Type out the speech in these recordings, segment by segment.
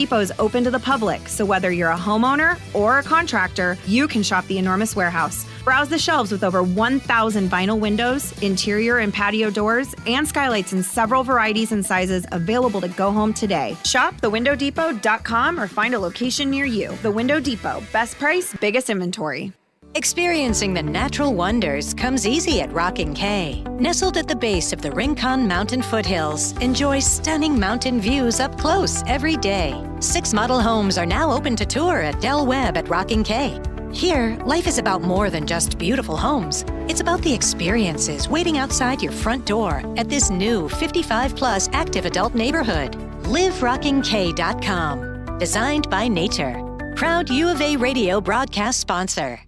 Depot is open to the public, so whether you're a homeowner or a contractor, you can shop the enormous warehouse. Browse the shelves with over 1,000 vinyl windows, interior and patio doors, and skylights in several varieties and sizes available to go home today. Shop thewindowdepot.com or find a location near you. The Window Depot. Best price, biggest inventory. Experiencing the natural wonders comes easy at Rockin' K. Nestled at the base of the Rincon Mountain foothills, enjoy stunning mountain views up close every day. 6 model homes are now open to tour at Del Webb at Rockin' K. Here, life is about more than just beautiful homes. It's about the experiences waiting outside your front door at this new 55-plus active adult neighborhood. LiveRockingK.com. Designed by nature. Proud U of A radio broadcast sponsor.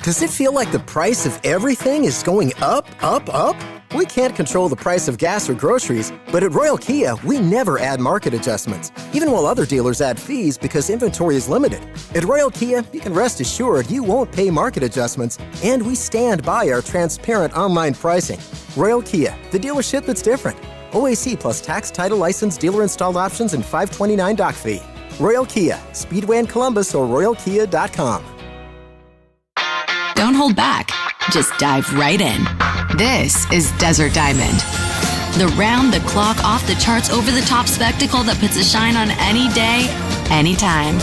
Does it feel like the price of everything is going up, up, up? We can't control the price of gas or groceries, but at Royal Kia, we never add market adjustments, even while other dealers add fees because inventory is limited. At Royal Kia, you can rest assured you won't pay market adjustments, and we stand by our transparent online pricing. Royal Kia, the dealership that's different. OAC plus tax, title, license, dealer installed options, and $529 doc fee. Royal Kia, Speedway in Columbus or royalkia.com. Don't hold back. Just dive right in. This is Desert Diamond. The round-the-clock, off-the-charts, over-the-top spectacle that puts a shine on any day, anytime.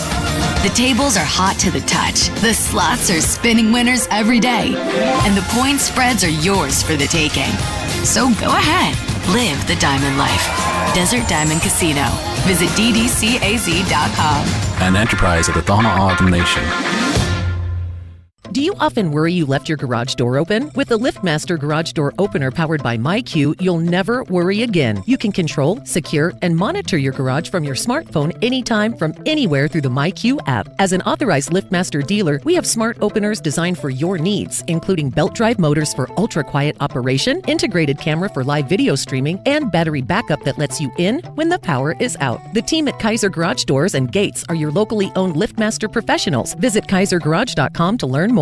The tables are hot to the touch. The slots are spinning winners every day. And the point spreads are yours for the taking. So go ahead. Live the diamond life. Desert Diamond Casino. Visit ddcaz.com. An enterprise of the Thana Autumn Nation. Do you often worry you left your garage door open? With the LiftMaster Garage Door Opener powered by MyQ, you'll never worry again. You can control, secure, and monitor your garage from your smartphone anytime from anywhere through the MyQ app. As an authorized LiftMaster dealer, we have smart openers designed for your needs, including belt drive motors for ultra-quiet operation, integrated camera for live video streaming, and battery backup that lets you in when the power is out. The team at Kaiser Garage Doors and Gates are your locally owned LiftMaster professionals. Visit kaisergarage.com to learn more.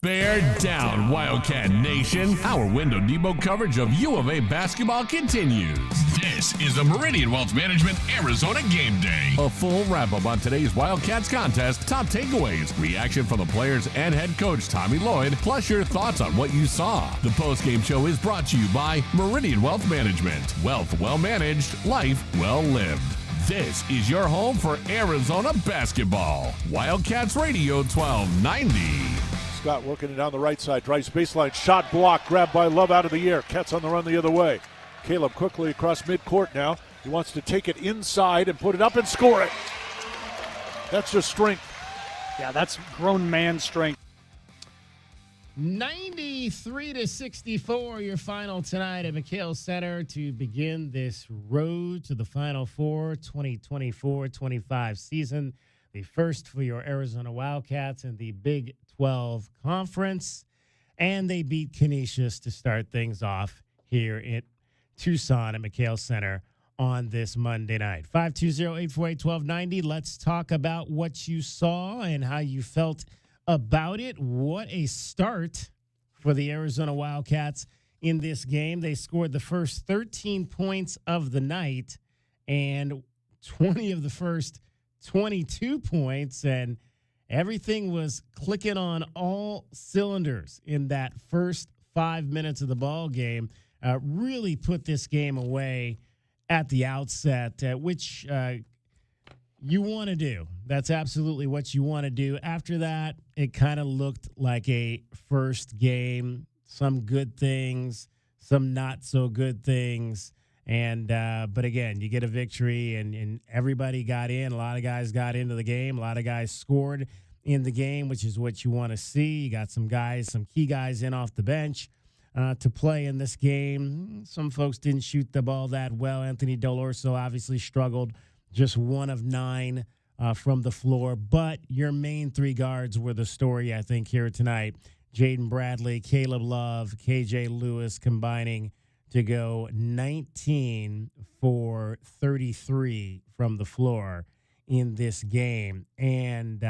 Bear down, Wildcat Nation. Our Window Depot coverage of U of A basketball continues. This is the Meridian Wealth Management Arizona Game Day. A full wrap-up on today's Wildcats contest, top takeaways, reaction from the players and head coach Tommy Lloyd, plus your thoughts on what you saw. The postgame show is brought to you by Meridian Wealth Management. Wealth well managed, life well lived. This is your home for Arizona basketball. Wildcats Radio 1290. Scott working it down the right side, drives baseline, shot block, grabbed by Love out of the air. Cats on the run the other way. Caleb quickly across midcourt now. He wants to take it inside and put it up and score it. That's just strength. Yeah, that's grown man strength. 93-64, your final tonight at McKale Center to begin this road to the Final Four 2024-25 season. The first for your Arizona Wildcats in the Big 12 Conference. And they beat Canisius to start things off here in Tucson at McKale Center on this Monday night. 520-848-1290. Let's talk about what you saw and how you felt about it. What a start for the Arizona Wildcats in this game. They scored the first 13 points of the night and 20 of the first 22 points, and everything was clicking on all cylinders in that first 5 minutes of the ball game. Really put this game away at the outset, which you want to do. That's absolutely what you want to do. After that, it kind of looked like a first game. Some good things, some not so good things. And but again, you get a victory, and everybody got in. A lot of guys got into the game. A lot of guys scored in the game, which is what you want to see. You got some guys, some key guys in off the bench to play in this game. Some folks didn't shoot the ball that well. Anthony Delorso obviously struggled, just 1 of 9 from the floor. But your main 3 guards were the story, I think, here tonight. Jaden Bradley, Caleb Love, KJ Lewis combining to go 19 for 33 from the floor in this game, and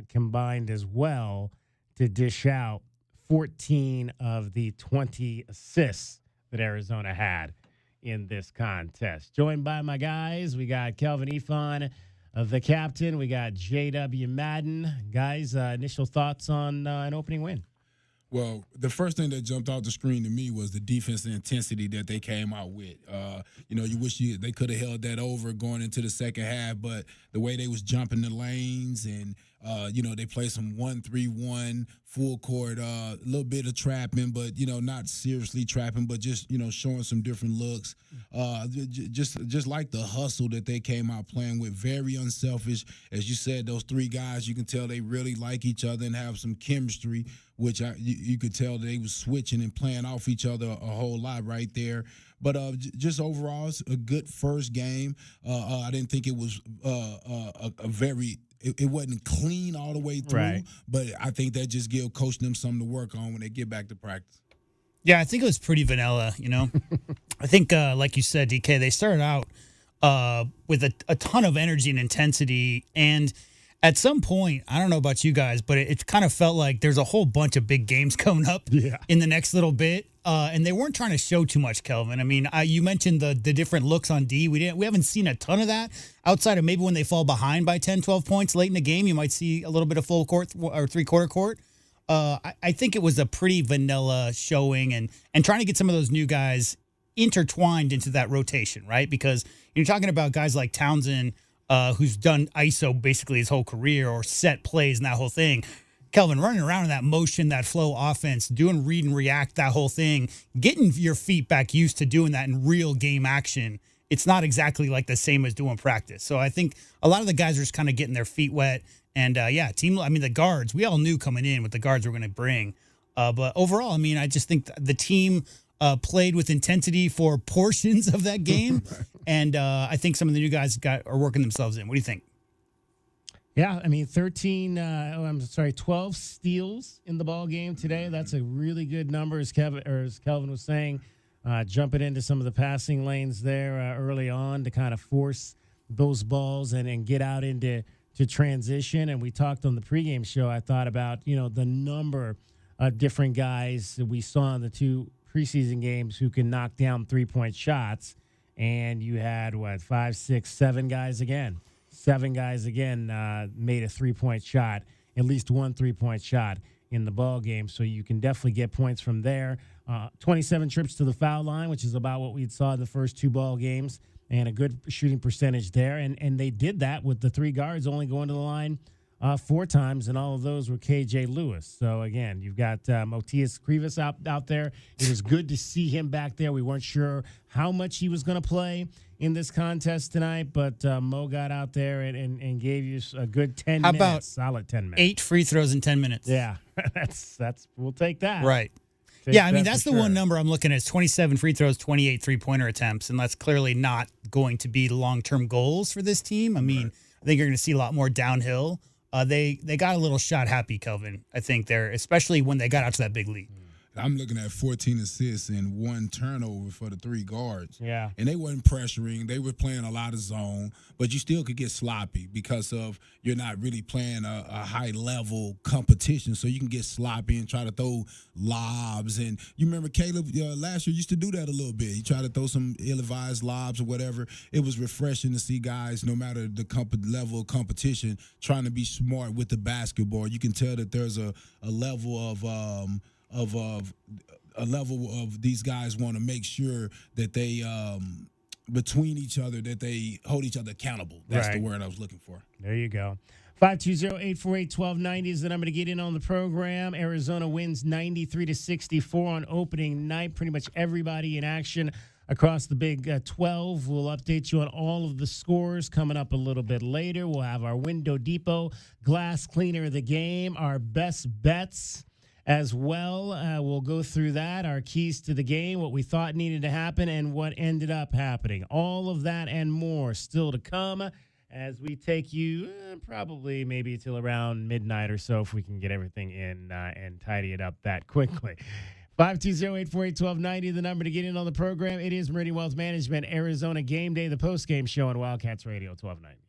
combined as well to dish out 14 of the 20 assists that Arizona had in this contest. Joined by my guys, we got Kelvin Ifan the captain. We got J.W. Madden. Guys, initial thoughts on an opening win? Well, the first thing that jumped off the screen to me was the defensive intensity that they came out with. You wish they could have held that over going into the second half, but the way they was jumping the lanes and, they played some 1-3-1 full court, a little bit of trapping, but, not seriously trapping, but just, showing some different looks. Just like the hustle that they came out playing with, very unselfish. As you said, those three guys, you can tell they really like each other and have some chemistry, which you could tell they was switching and playing off each other a whole lot right there. But just overall, it's a good first game. I didn't think it was it wasn't clean all the way through, right. But I think that just give Coach them something to work on when they get back to practice. Yeah, I think it was pretty vanilla, I think, like you said, DK, they started out with a ton of energy and intensity, and at some point, I don't know about you guys, but it kind of felt like there's a whole bunch of big games coming up in the next little bit, and they weren't trying to show too much, Kelvin. I mean, you mentioned the different looks on D. We haven't seen a ton of that outside of maybe when they fall behind by 10, 12 points late in the game. You might see a little bit of full court or three-quarter court. I think it was a pretty vanilla showing and trying to get some of those new guys intertwined into that rotation, right? Because you're talking about guys like Townsend, who's done ISO basically his whole career or set plays and that whole thing. Kelvin, running around in that motion, that flow offense, doing read and react, that whole thing, getting your feet back used to doing that in real game action, it's not exactly like the same as doing practice. So I think a lot of the guys are just kind of getting their feet wet. And, the guards, we all knew coming in what the guards were going to bring. But overall, I just think the team played with intensity for portions of that game. And I think some of the new guys are working themselves in. What do you think? Yeah, 12 steals in the ball game today. That's a really good number, as Kelvin was saying, jumping into some of the passing lanes there early on to kind of force those balls and get out into transition. And we talked on the pregame show, I thought about, the number of different guys that we saw in the two preseason games who can knock down three-point shots. And you had, 5, 6, 7 guys again. 7 guys again made a three-point shot, at least one three-point shot in the ball game. So you can definitely get points from there. 27 trips to the foul line, which is about what we saw in the first 2 ball games, and a good shooting percentage there. And they did that with the 3 guards only going to the line 4 times, and all of those were KJ Lewis. So, again, you've got Motias Krivas out there. It was good to see him back there. We weren't sure how much he was going to play in this contest tonight, but Mo got out there and gave you a good 10 minutes. How about solid 10 minutes? 8 free throws in 10 minutes. Yeah, that's we'll take that. Right. That's the one number I'm looking at is 27 free throws, 28 three-pointer attempts, and that's clearly not going to be long-term goals for this team. I think you're going to see a lot more downhill. They got a little shot happy, Kelvin, I think there, especially when they got out to that big lead. I'm looking at 14 assists and 1 turnover for the 3 guards. Yeah. And they wasn't pressuring. They were playing a lot of zone, but you still could get sloppy because of you're not really playing a high-level competition, so you can get sloppy and try to throw lobs. And you remember Caleb last year used to do that a little bit. He tried to throw some ill-advised lobs or whatever. It was refreshing to see guys, no matter the level of competition, trying to be smart with the basketball. You can tell that there's a level of these guys want to make sure that they between each other that they hold each other accountable. That's the word I was looking for. There you go. 520-848-1290 is the number to get in on the program. Arizona wins 93-64 on opening night. Pretty much everybody in action across the Big 12. We'll update you on all of the scores coming up a little bit later. We'll have our Window Depot glass cleaner of the game, our best bets as well. We'll go through that, our keys to the game, what we thought needed to happen, and what ended up happening. All of that and more still to come as we take you probably maybe till around midnight or so if we can get everything in and tidy it up that quickly. 520-848-1290, the number to get in on the program. It is Meridian Wealth Management, Arizona Game Day, the postgame show on Wildcats Radio 1290.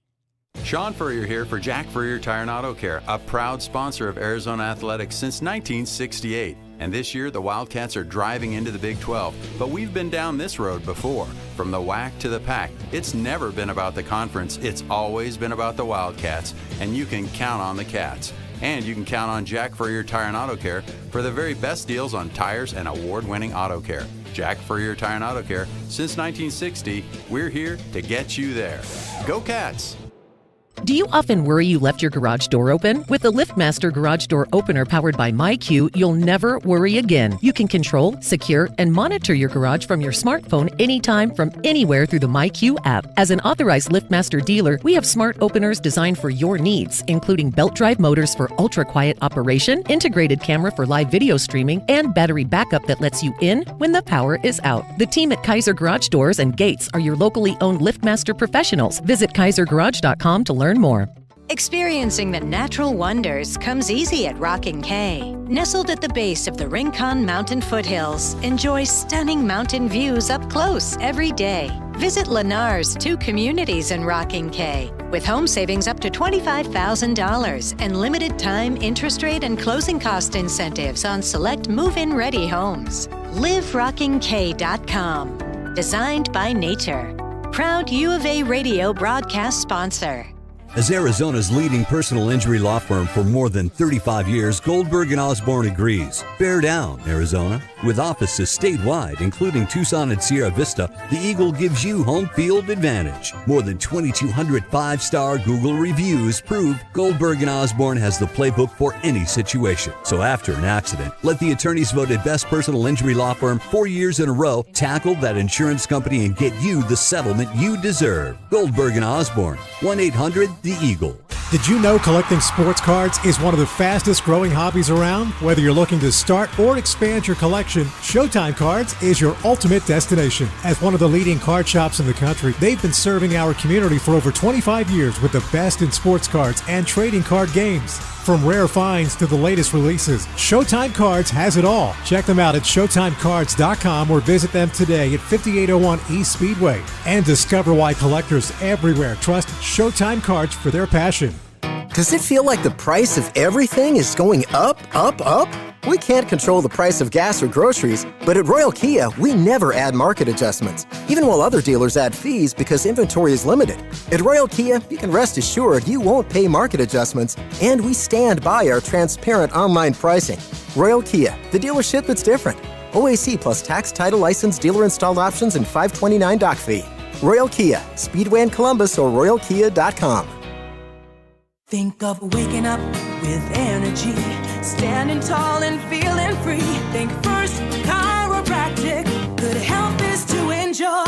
Sean Furrier here for Jack Furrier Tire and Auto Care, a proud sponsor of Arizona Athletics since 1968. And this year, the Wildcats are driving into the Big 12. But we've been down this road before. From the WAC to the PAC, it's never been about the conference. It's always been about the Wildcats. And you can count on the Cats. And you can count on Jack Furrier Tire and Auto Care for the very best deals on tires and award-winning auto care. Jack Furrier Tire and Auto Care, since 1960, we're here to get you there. Go Cats! Do you often worry you left your garage door open? With the LiftMaster Garage Door Opener powered by MyQ, you'll never worry again. You can control, secure, and monitor your garage from your smartphone anytime from anywhere through the MyQ app. As an authorized LiftMaster dealer, we have smart openers designed for your needs, including belt drive motors for ultra-quiet operation, integrated camera for live video streaming, and battery backup that lets you in when the power is out. The team at Kaiser Garage Doors and Gates are your locally owned LiftMaster professionals. Visit kaisergarage.com to learn more. Experiencing the natural wonders comes easy at Rocking K. Nestled at the base of the Rincon Mountain foothills, enjoy stunning mountain views up close every day. Visit Lennar's 2 communities in Rocking K, with home savings up to $25,000 and limited time interest rate and closing cost incentives on select move-in ready homes. LiveRockingK.com. Designed by nature. Proud U of A radio broadcast sponsor. As Arizona's leading personal injury law firm for more than 35 years, Goldberg & Osborne agrees. Bear down, Arizona. With offices statewide, including Tucson and Sierra Vista, the Eagle gives you home field advantage. More than 2,200 5-star Google reviews prove Goldberg & Osborne has the playbook for any situation. So after an accident, let the attorneys voted best personal injury law firm 4 years in a row tackle that insurance company and get you the settlement you deserve. Goldberg & Osborne, 1-800-THE Eagle. Did you know collecting sports cards is one of the fastest growing hobbies around? Whether you're looking to start or expand your collection, Showtime Cards is your ultimate destination. As one of the leading card shops in the country, they've been serving our community for over 25 years with the best in sports cards and trading card games. From rare finds to the latest releases, Showtime Cards has it all. Check them out at ShowtimeCards.com or visit them today at 5801 East Speedway. And discover why collectors everywhere trust Showtime Cards for their passion. Does it feel like the price of everything is going up, up, up? We can't control the price of gas or groceries, but at Royal Kia, we never add market adjustments, even while other dealers add fees because inventory is limited. At Royal Kia, you can rest assured you won't pay market adjustments, and we stand by our transparent online pricing. Royal Kia, the dealership that's different. OAC plus tax, title, license, dealer installed options, and $529 doc fee. Royal Kia, Speedway in Columbus or royalkia.com. Think of waking up with energy, standing tall and feeling free. Think First Chiropractic, good health is to enjoy.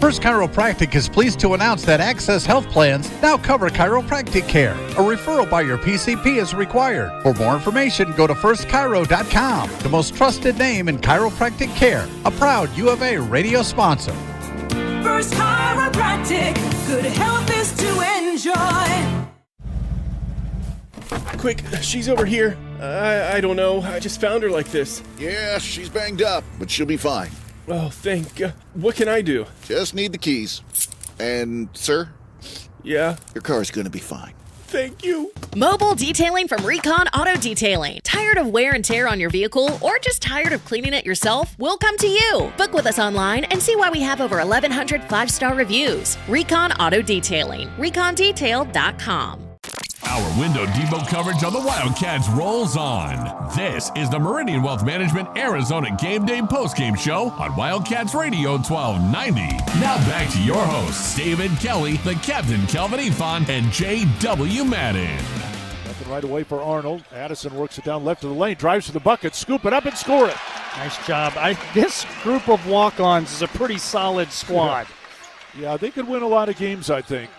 First Chiropractic is pleased to announce that Access Health Plans now cover chiropractic care. A referral by your PCP is required. For more information, go to firstchiro.com, the most trusted name in chiropractic care. A proud U of A radio sponsor. First Chiropractic, good health is to enjoy. Quick, she's over here. I don't know. I just found her like this. Yeah, she's banged up, but she'll be fine. Oh, thank God. What can I do? Just need the keys. And, sir? Yeah? Your car's gonna be fine. Thank you. Mobile detailing from Recon Auto Detailing. Tired of wear and tear on your vehicle or just tired of cleaning it yourself? We'll come to you. Book with us online and see why we have over 1,100 5-star reviews. Recon Auto Detailing. ReconDetail.com. Our Window Depot coverage on the Wildcats rolls on. This is the Meridian Wealth Management Arizona Game Day postgame show on Wildcats Radio 1290. Now back to your hosts, David Kelly, the Captain Kelvin Ifan, and J.W. Madden. Nothing right away for Arnold. Addison works it down left of the lane, drives to the bucket, scoop it up and score it. Nice job. This group of walk-ons is a pretty solid squad. Yeah, they could win a lot of games, I think,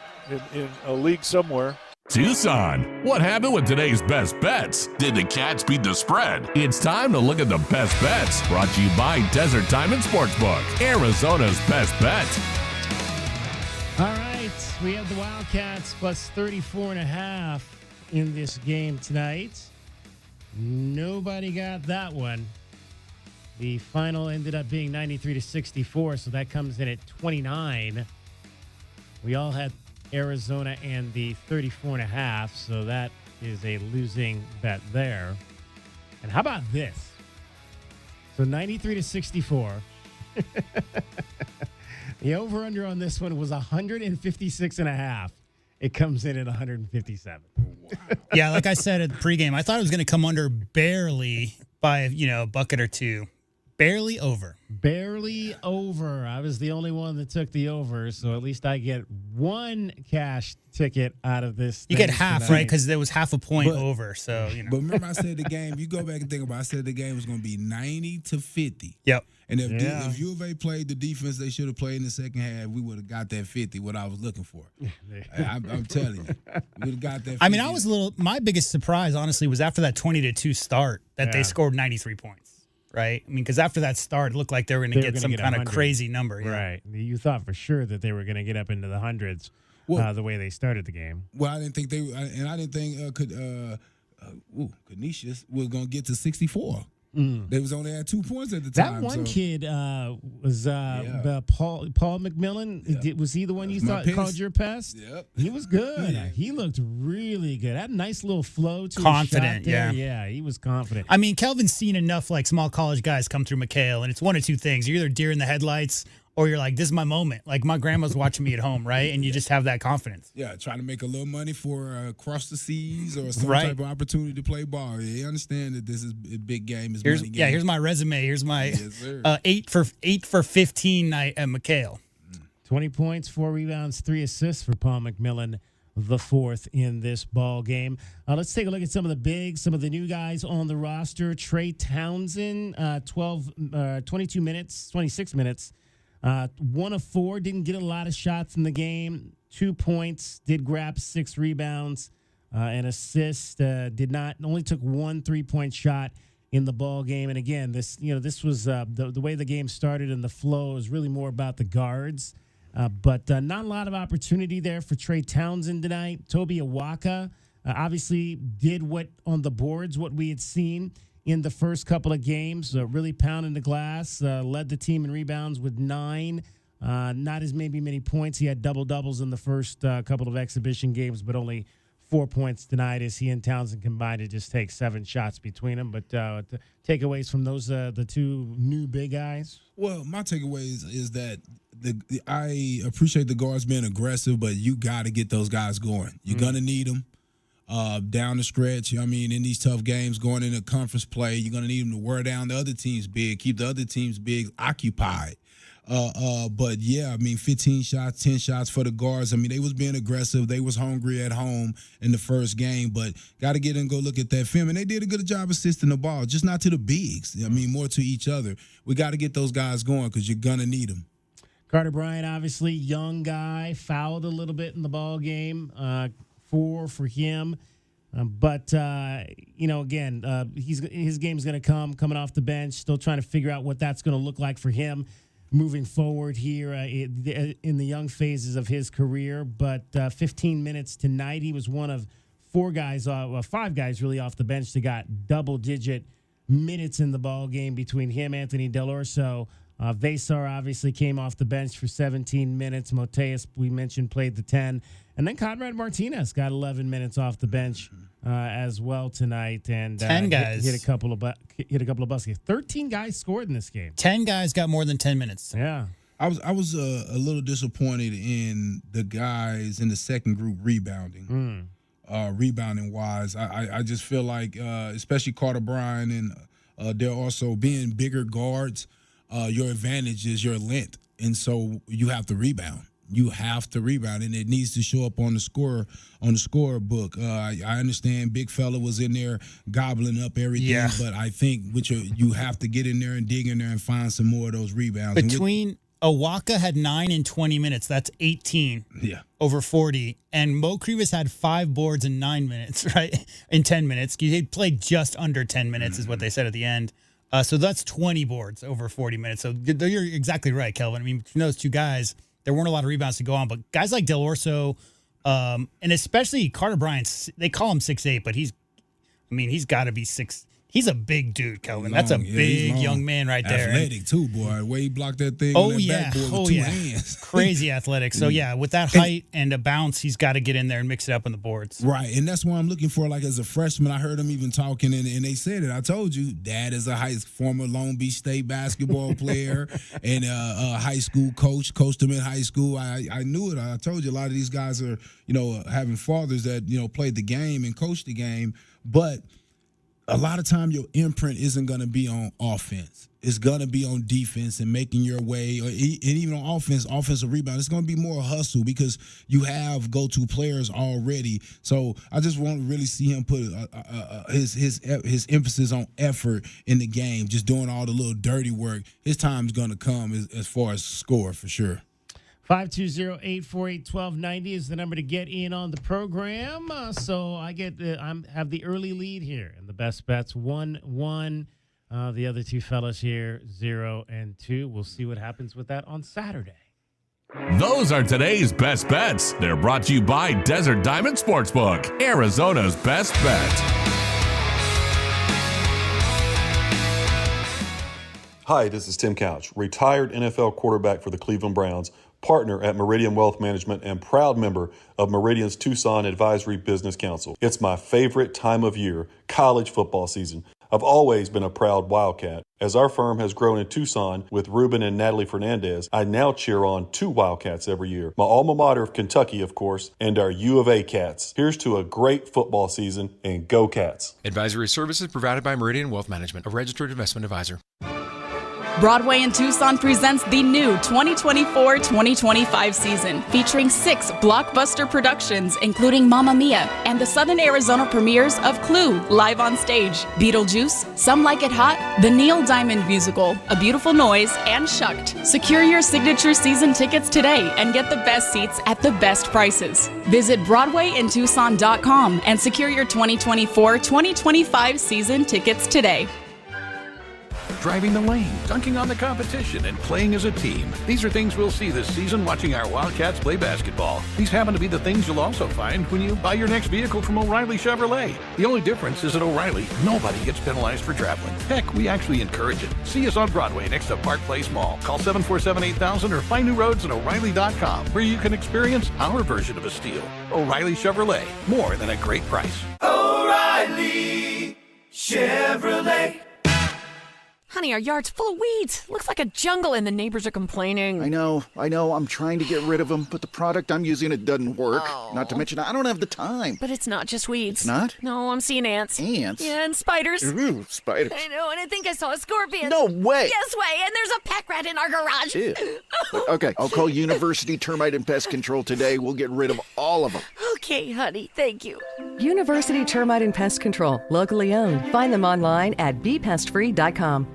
in a league somewhere. Tucson, what happened with today's best bets? Did the Cats beat the spread? It's time to look at the best bets. Brought to you by Desert Diamond Sportsbook, Arizona's best bet. All right, we have the Wildcats plus 34.5 in this game tonight. Nobody got that one. The final ended up being 93-64, so that comes in at 29. We all had Arizona and the 34.5, so that is a losing bet there. And how about this? So 93-64. The over-under on this one was 156.5. It comes in at 157. Yeah, like I said at pregame, I thought it was going to come under barely by, a bucket or two. Barely over. Barely over. I was the only one that took the over, so at least I get one cash ticket out of this. You get half, right? Because there was half a point over. So, But remember, I said the game. You go back and think about it. I said the game was going to be 90-50. Yep. And if U of A played the defense they should have played in the second half, we would have got that 50. What I was looking for. I'm telling you, we would have got that 50. I mean, my biggest surprise, honestly, was after that 20-2 start that they scored 93 points. Right? I mean, because after that start, it looked like they were going to get some kind of crazy number. Yeah. Right. You thought for sure that they were going to get up into the hundreds the way they started the game. Well, I didn't think I didn't think Canisius was going to get to 64. They was only at 2 points at the time. That one kid was Paul McMillan. Was he the one you thought called your pest? Yep. He was good. He looked really good. Had a nice little flow to confident, his shot there. yeah. Yeah, he was confident. I mean, Kelvin's seen enough small college guys come through McKale, and it's one of two things. You're either deer in the headlights or you're like, this is my moment. Like my grandma's watching me at home, right? And you just have that confidence. Yeah, trying to make a little money for across the seas or some type of opportunity to play ball. They understand that this is a big game. Is money game. Yeah, here's my resume. Here's my 8 for 15 night at McKale. 20 points, 4 rebounds, 3 assists for Paul McMillan, the fourth in this ball game. Let's take a look at some of the new guys on the roster. Trey Townsend, 26 minutes. 1 of 4, didn't get a lot of shots in the game. 2 points, did grab 6 rebounds, an assist. Only took 1 3-point shot in the ball game. And again, this was the way the game started and the flow is really more about the guards. But not a lot of opportunity there for Trey Townsend tonight. Toby Awaka obviously did what we had seen in the first couple of games, really pounding the glass, led the team in rebounds with 9. Not as many points. He had double-doubles in the first couple of exhibition games, but only 4 points tonight as he and Townsend combined to just take 7 shots between them. But takeaways from those, the two new big guys? Well, my takeaways is that I appreciate the guards being aggressive, but you got to get those guys going. You're going to need them. Down the stretch, I mean, in these tough games, going into conference play, you're going to need them to wear down the other teams big, keep the other teams big occupied. But, yeah, I mean, 15 shots, 10 shots for the guards. I mean, they was being aggressive. They was hungry at home in the first game, but got to get in and go look at that film. And they did a good job assisting the ball, just not to the bigs. I mean, more to each other. We got to get those guys going because you're going to need them. Carter Bryant, obviously, young guy, fouled a little bit in the ball game. 4 for him. But again, his game's going to coming off the bench, still trying to figure out what that's going to look like for him moving forward here in the young phases of his career. But 15 minutes tonight, he was one of 5 guys really off the bench that got double-digit minutes in the ball game between him, Anthony Delorso. Vesar obviously came off the bench for 17 minutes. Moteus, we mentioned, played the 10. And then Conrad Martinez got 11 minutes off the bench as well tonight. And 10 guys hit a couple of baskets. 13 guys scored in this game. 10 guys got more than 10 minutes. Yeah. I was a little disappointed in the guys in the second group rebounding. Rebounding wise, I just feel like, especially Carter Bryant and they're also being bigger guards. Your advantage is your length, and so you have to rebound. You have to rebound, and it needs to show up on the scorebook. I understand Big Fella was in there gobbling up everything, but I think you have to get in there and dig in there and find some more of those rebounds. Awaka had 9 in 20 minutes. That's 18 over 40. And Mo Krivas had 5 boards in 9 minutes, right? In 10 minutes. He played just under 10 minutes is what they said at the end. So that's 20 boards over 40 minutes. So you're exactly right, Kelvin. I mean, between those two guys, there weren't a lot of rebounds to go on. But guys like Del Orso, and especially Carter Bryant, they call him 6'8", but he's got to be 6. He's a big dude, Kelvin. That's a big young man right there. Athletic too, boy. Way he blocked that thing on that backboard with 2 hands. Crazy athletic. So yeah, with that height and a bounce, he's got to get in there and mix it up on the boards. Right, and that's what I'm looking for. Like as a freshman, I heard him even talking, and they said it. I told you, Dad is a former Long Beach State basketball player and a high school coach. Coached him in high school. I knew it. I told you a lot of these guys are, having fathers that played the game and coached the game, but a lot of time your imprint isn't going to be on offense. It's going to be on defense and making your way, and even on offensive rebound. It's going to be more hustle because you have go-to players already. So I just want to really see him put his emphasis on effort in the game, just doing all the little dirty work. His time's going to come as far as score for sure. 520-848-1290 is the number to get in on the program. So I have the early lead here, and the best bets 1-1. The other two fellas here 0 and 2. We'll see what happens with that on Saturday. Those are today's best bets. They're brought to you by Desert Diamond Sportsbook, Arizona's best bet. Hi, this is Tim Couch, retired NFL quarterback for the Cleveland Browns, partner at Meridian Wealth Management, and proud member of Meridian's Tucson Advisory Business Council. It's my favorite time of year, college football season. I've always been a proud Wildcat. As our firm has grown in Tucson with Ruben and Natalie Fernandez, I now cheer on 2 Wildcats every year. My alma mater of Kentucky, of course, and our U of A Cats. Here's to a great football season, and go Cats. Advisory services provided by Meridian Wealth Management, a registered investment advisor. Broadway in Tucson presents the new 2024-2025 season, featuring 6 blockbuster productions, including Mamma Mia and the Southern Arizona premieres of Clue, live on stage, Beetlejuice, Some Like It Hot, the Neil Diamond musical, A Beautiful Noise, and Shucked. Secure your signature season tickets today and get the best seats at the best prices. Visit BroadwayInTucson.com and secure your 2024-2025 season tickets today. Driving the lane, dunking on the competition, and playing as a team. These are things we'll see this season watching our Wildcats play basketball. These happen to be the things you'll also find when you buy your next vehicle from O'Reilly Chevrolet. The only difference is at O'Reilly, nobody gets penalized for traveling. Heck, we actually encourage it. See us on Broadway next to Park Place Mall. Call 747-8000 or find new roads at O'Reilly.com, where you can experience our version of a steal. O'Reilly Chevrolet, more than a great price. O'Reilly Chevrolet. Honey, our yard's full of weeds. Looks like a jungle and the neighbors are complaining. I know. I'm trying to get rid of them, but the product I'm using, it doesn't work. Oh. Not to mention, I don't have the time. But it's not just weeds. It's not? No, I'm seeing ants. Ants? Yeah, and spiders. Ooh, spiders. I know, and I think I saw a scorpion. No way. Yes way, and there's a pack rat in our garage. Ew. Okay, I'll call University Termite and Pest Control today. We'll get rid of all of them. Okay, honey, thank you. University Termite and Pest Control, locally owned. Find them online at bepestfree.com.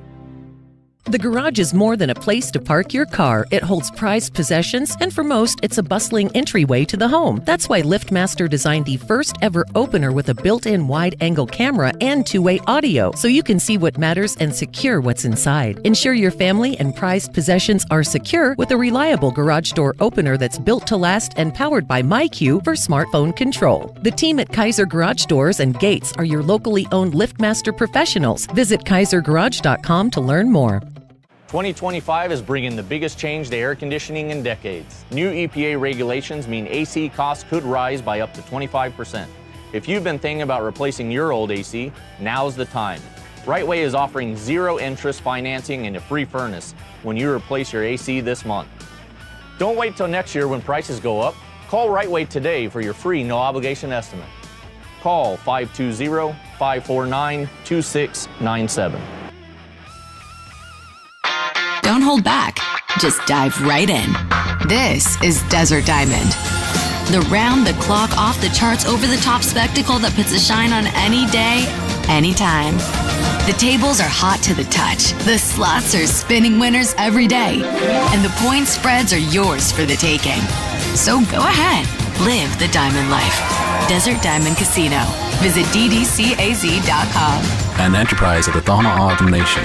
The garage is more than a place to park your car. It holds prized possessions, and for most, it's a bustling entryway to the home. That's why LiftMaster designed the first ever opener with a built-in wide-angle camera and two-way audio, so you can see what matters and secure what's inside. Ensure your family and prized possessions are secure with a reliable garage door opener that's built to last and powered by MyQ for smartphone control. The team at Kaiser Garage Doors and Gates are your locally owned LiftMaster professionals. Visit KaiserGarage.com to learn more. 2025 is bringing the biggest change to air conditioning in decades. New EPA regulations mean AC costs could rise by up to 25%. If you've been thinking about replacing your old AC, now's the time. Rightway is offering zero interest financing and a free furnace when you replace your AC this month. Don't wait till next year when prices go up. Call Rightway today for your free no obligation estimate. Call 520-549-2697. Don't hold back. Just dive right in. This is Desert Diamond. The round-the-clock, off-the-charts, over-the-top spectacle that puts a shine on any day, anytime. The tables are hot to the touch. The slots are spinning winners every day. And the point spreads are yours for the taking. So go ahead. Live the diamond life. Desert Diamond Casino. Visit ddcaz.com. An enterprise of the Thana Autumn Nation.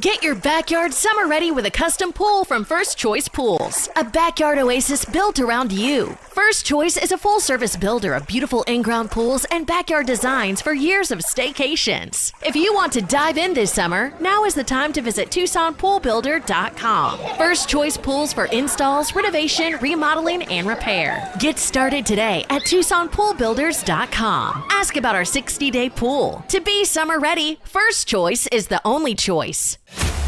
Get your backyard summer ready with a custom pool from First Choice Pools. A backyard oasis built around you. First Choice is a full-service builder of beautiful in-ground pools and backyard designs for years of staycations. If you want to dive in this summer, now is the time to visit TucsonPoolBuilder.com. First Choice Pools for installs, renovation, remodeling, and repair. Get started today at TucsonPoolBuilders.com. Ask about our 60-day pool. To be summer ready, First Choice is the only choice.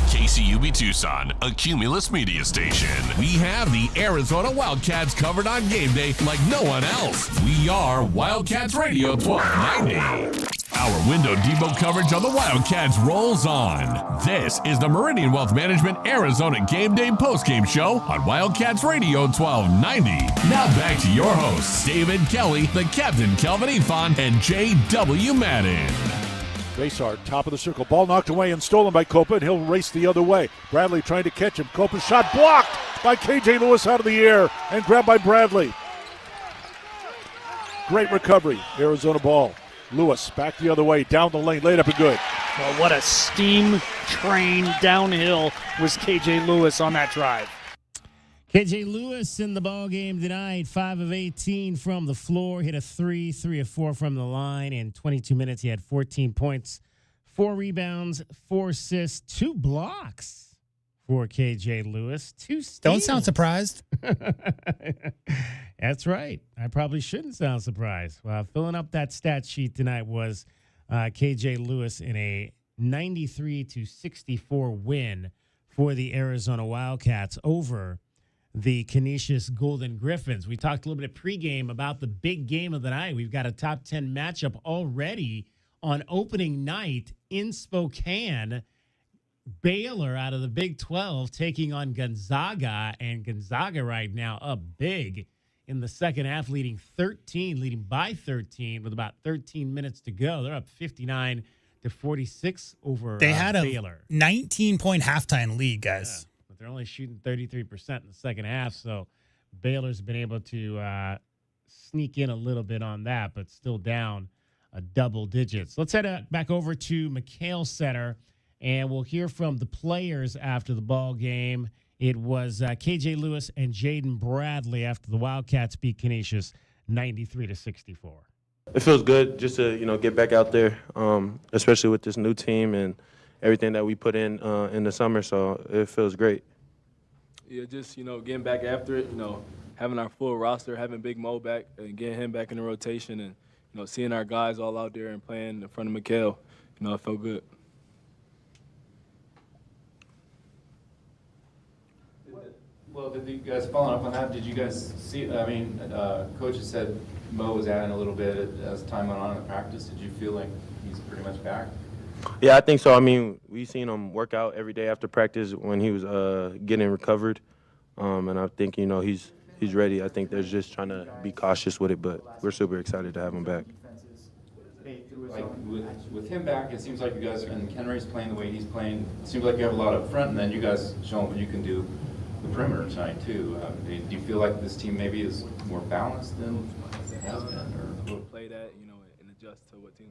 KCUB Tucson, a Cumulus media station. We have the Arizona Wildcats covered on game day like no one else. We are Wildcats Radio 1290. Our Window Depot coverage of the Wildcats rolls on. This is the Meridian Wealth Management Arizona Game Day postgame show on Wildcats Radio 1290. Now back to your hosts, David Kelly, the Captain Kelvin Ifan, and J.W. Madden. Basar, top of the circle. Ball knocked away and stolen by Copa, and he'll race the other way. Bradley trying to catch him. Copa's shot blocked by K.J. Lewis out of the air and grabbed by Bradley. Great recovery. Arizona ball. Lewis back the other way, down the lane, laid up and good. Well, what a steam train downhill was K.J. Lewis on that drive. KJ Lewis in the ball game tonight, 5 of 18 from the floor, hit a 3 of 4 from the line. In 22 minutes, he had 14 points, 4 rebounds, 4 assists, 2 blocks for KJ Lewis, 2 steals. Don't sound surprised. That's right. I probably shouldn't sound surprised. Well, filling up that stat sheet tonight was KJ Lewis in a 93-64 win for the Arizona Wildcats over the Canisius Golden Griffins. We talked a little bit pregame about the big game of the night. We've got a top 10 matchup already on opening night in Spokane. Baylor out of the Big 12 taking on Gonzaga, and Gonzaga right now up big in the second half, leading by 13 with about 13 minutes to go. They're up 59-46 over They had Baylor. a 19-point halftime lead, guys. Yeah. They're only shooting 33% in the second half, so Baylor's been able to sneak in a little bit on that, but still down double digits. Let's head back over to McKale Center, and we'll hear from the players after the ball game. It was KJ Lewis and Jaden Bradley after the Wildcats beat Canisius 93-64. It feels good just to get back out there, especially with this new team and everything that we put in the summer. So it feels great. Yeah, just, getting back after it, having our full roster, having Big Mo back and getting him back in the rotation and, seeing our guys all out there and playing in front of McKale, it felt good. Well, did you guys, following up on that, did you guys see, Coach has said Mo was adding a little bit as time went on in the practice. Did you feel like he's pretty much back? Yeah, I think so. We seen him work out every day after practice when he was getting recovered, and I think he's ready. I think they're just trying to be cautious with it, but we're super excited to have him back. Like with him back, it seems like you guys, and Kenray's playing the way he's playing. It seems like you have a lot up front, and then you guys show him what you can do the perimeter tonight too. Do you feel like this team maybe is more balanced than it has been, or we'll play that, and adjust to what team?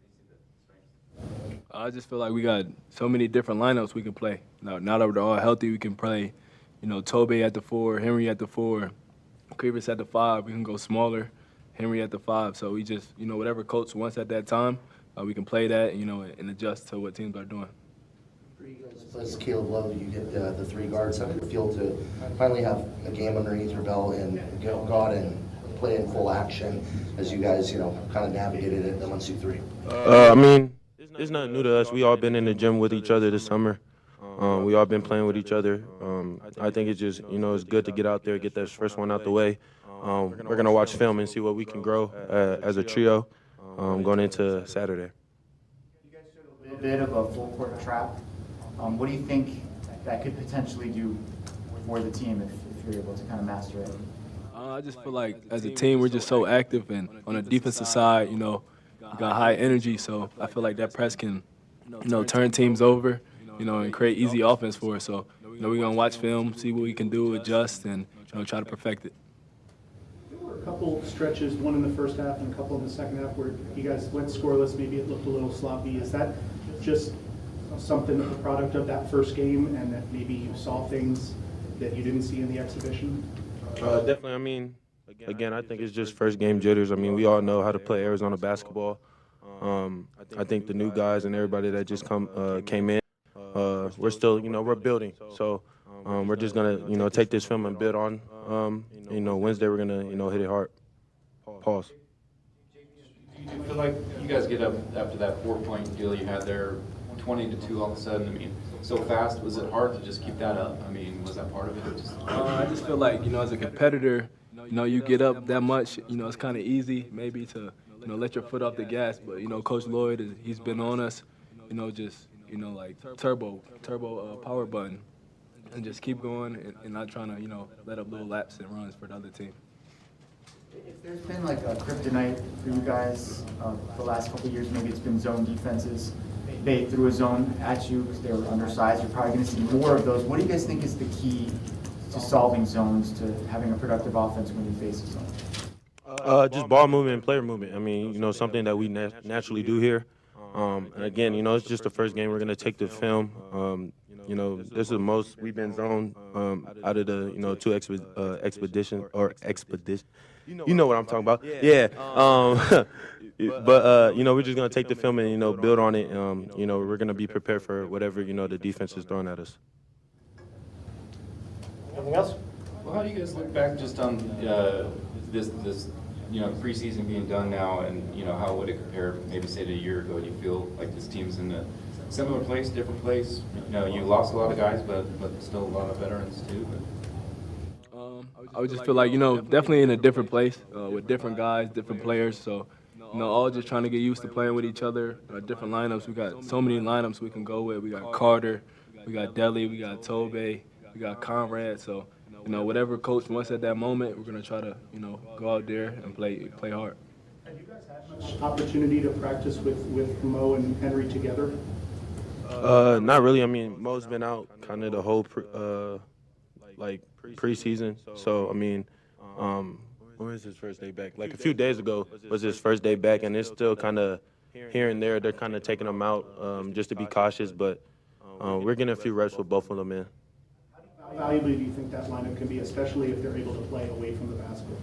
I just feel like we got so many different lineups we can play. Now that we're all healthy, we can play, Tobe at the 4, Henry at the 4, Krivas at the 5. We can go smaller, Henry at the 5. So we just, whatever coach wants at that time, we can play that, and adjust to what teams are doing. For you guys, as Caleb Love, you get the 3 guards. How did it feel to finally have a game underneath your belt and go out and play in full action as you guys, kind of navigated it amongst you 3? It's nothing new to us. We all been in the gym with each other this summer. We all been playing with each other. I think it's just, it's good to get out there, get that first one out the way. We're going to watch film and see what we can grow as a trio going into Saturday. You guys showed a little bit of a full-court trap. What do you think that could potentially do for the team if you're able to kind of master it? I just feel like as a team, we're just so active, and on the defensive side, we got high energy, so I feel like that press can, turn teams over, and create easy offense for us. So, we're going to watch film, see what we can do, adjust, and, try to perfect it. There were a couple stretches, one in the first half and a couple in the second half, where you guys went scoreless. Maybe it looked a little sloppy. Is that just something, a product of that first game, and that maybe you saw things that you didn't see in the exhibition? Definitely. I mean, again, I think it's just first game jitters. I mean, we all know how to play Arizona basketball. I think the new guys and everybody that just came in, we're still, we're building. So we're just gonna, take this film and build on. Wednesday we're gonna, hit it hard. Pause. Do you feel like you guys get up after that 4-point deal you had there, 20-2 all of a sudden? I mean, so fast. Was it hard to just keep that up? I mean, was that part of it? I just feel like, as a competitor, you get up that much, it's kind of easy maybe to, let your foot off the gas. But, Coach Lloyd, he's been on us, just, like turbo power button, and just keep going and not trying to, let up little laps and runs for the other team. If there's been like a kryptonite for you guys the last couple of years, maybe it's been zone defenses. They threw a zone at you because they were undersized. You're probably going to see more of those. What do you guys think is the key to solving zones, to having a productive offense when you face a zone? Just ball movement and player movement. I mean, something that we naturally do here. And again, it's just the first game. We're going to take the film. This is the most we've been zoned out of the, 2 expedition. You know what I'm talking about. Yeah. But, we're just going to take the film and, build on it. We're going to be prepared for whatever, the defense is throwing at us. Anything else? Well, how do you guys look back just on this preseason being done now, and, how would it compare maybe, say, to a year ago? Do you feel like this team's in a similar place, different place? You lost a lot of guys, but still a lot of veterans, too. I would just feel like, definitely in a different place with different guys, different players. So, all just trying to get used to playing with each other. Different lineups. We got so many lineups we can go with. We got Carter, we got Deli, we got Tobe, we got Conrad. So, whatever coach wants at that moment, we're going to try to, go out there and play hard. Have you guys had much opportunity to practice with Mo and Henry together? Not really. I mean, Mo's been out kind of the whole preseason. So, I mean, when was his first day back? Like a few days ago was his first day back, and it's still kind of here and there. They're kind of taking him out just to be cautious, but we're getting a few reps with both of them in. How valuable do you think that lineup can be, especially if they're able to play away from the basket?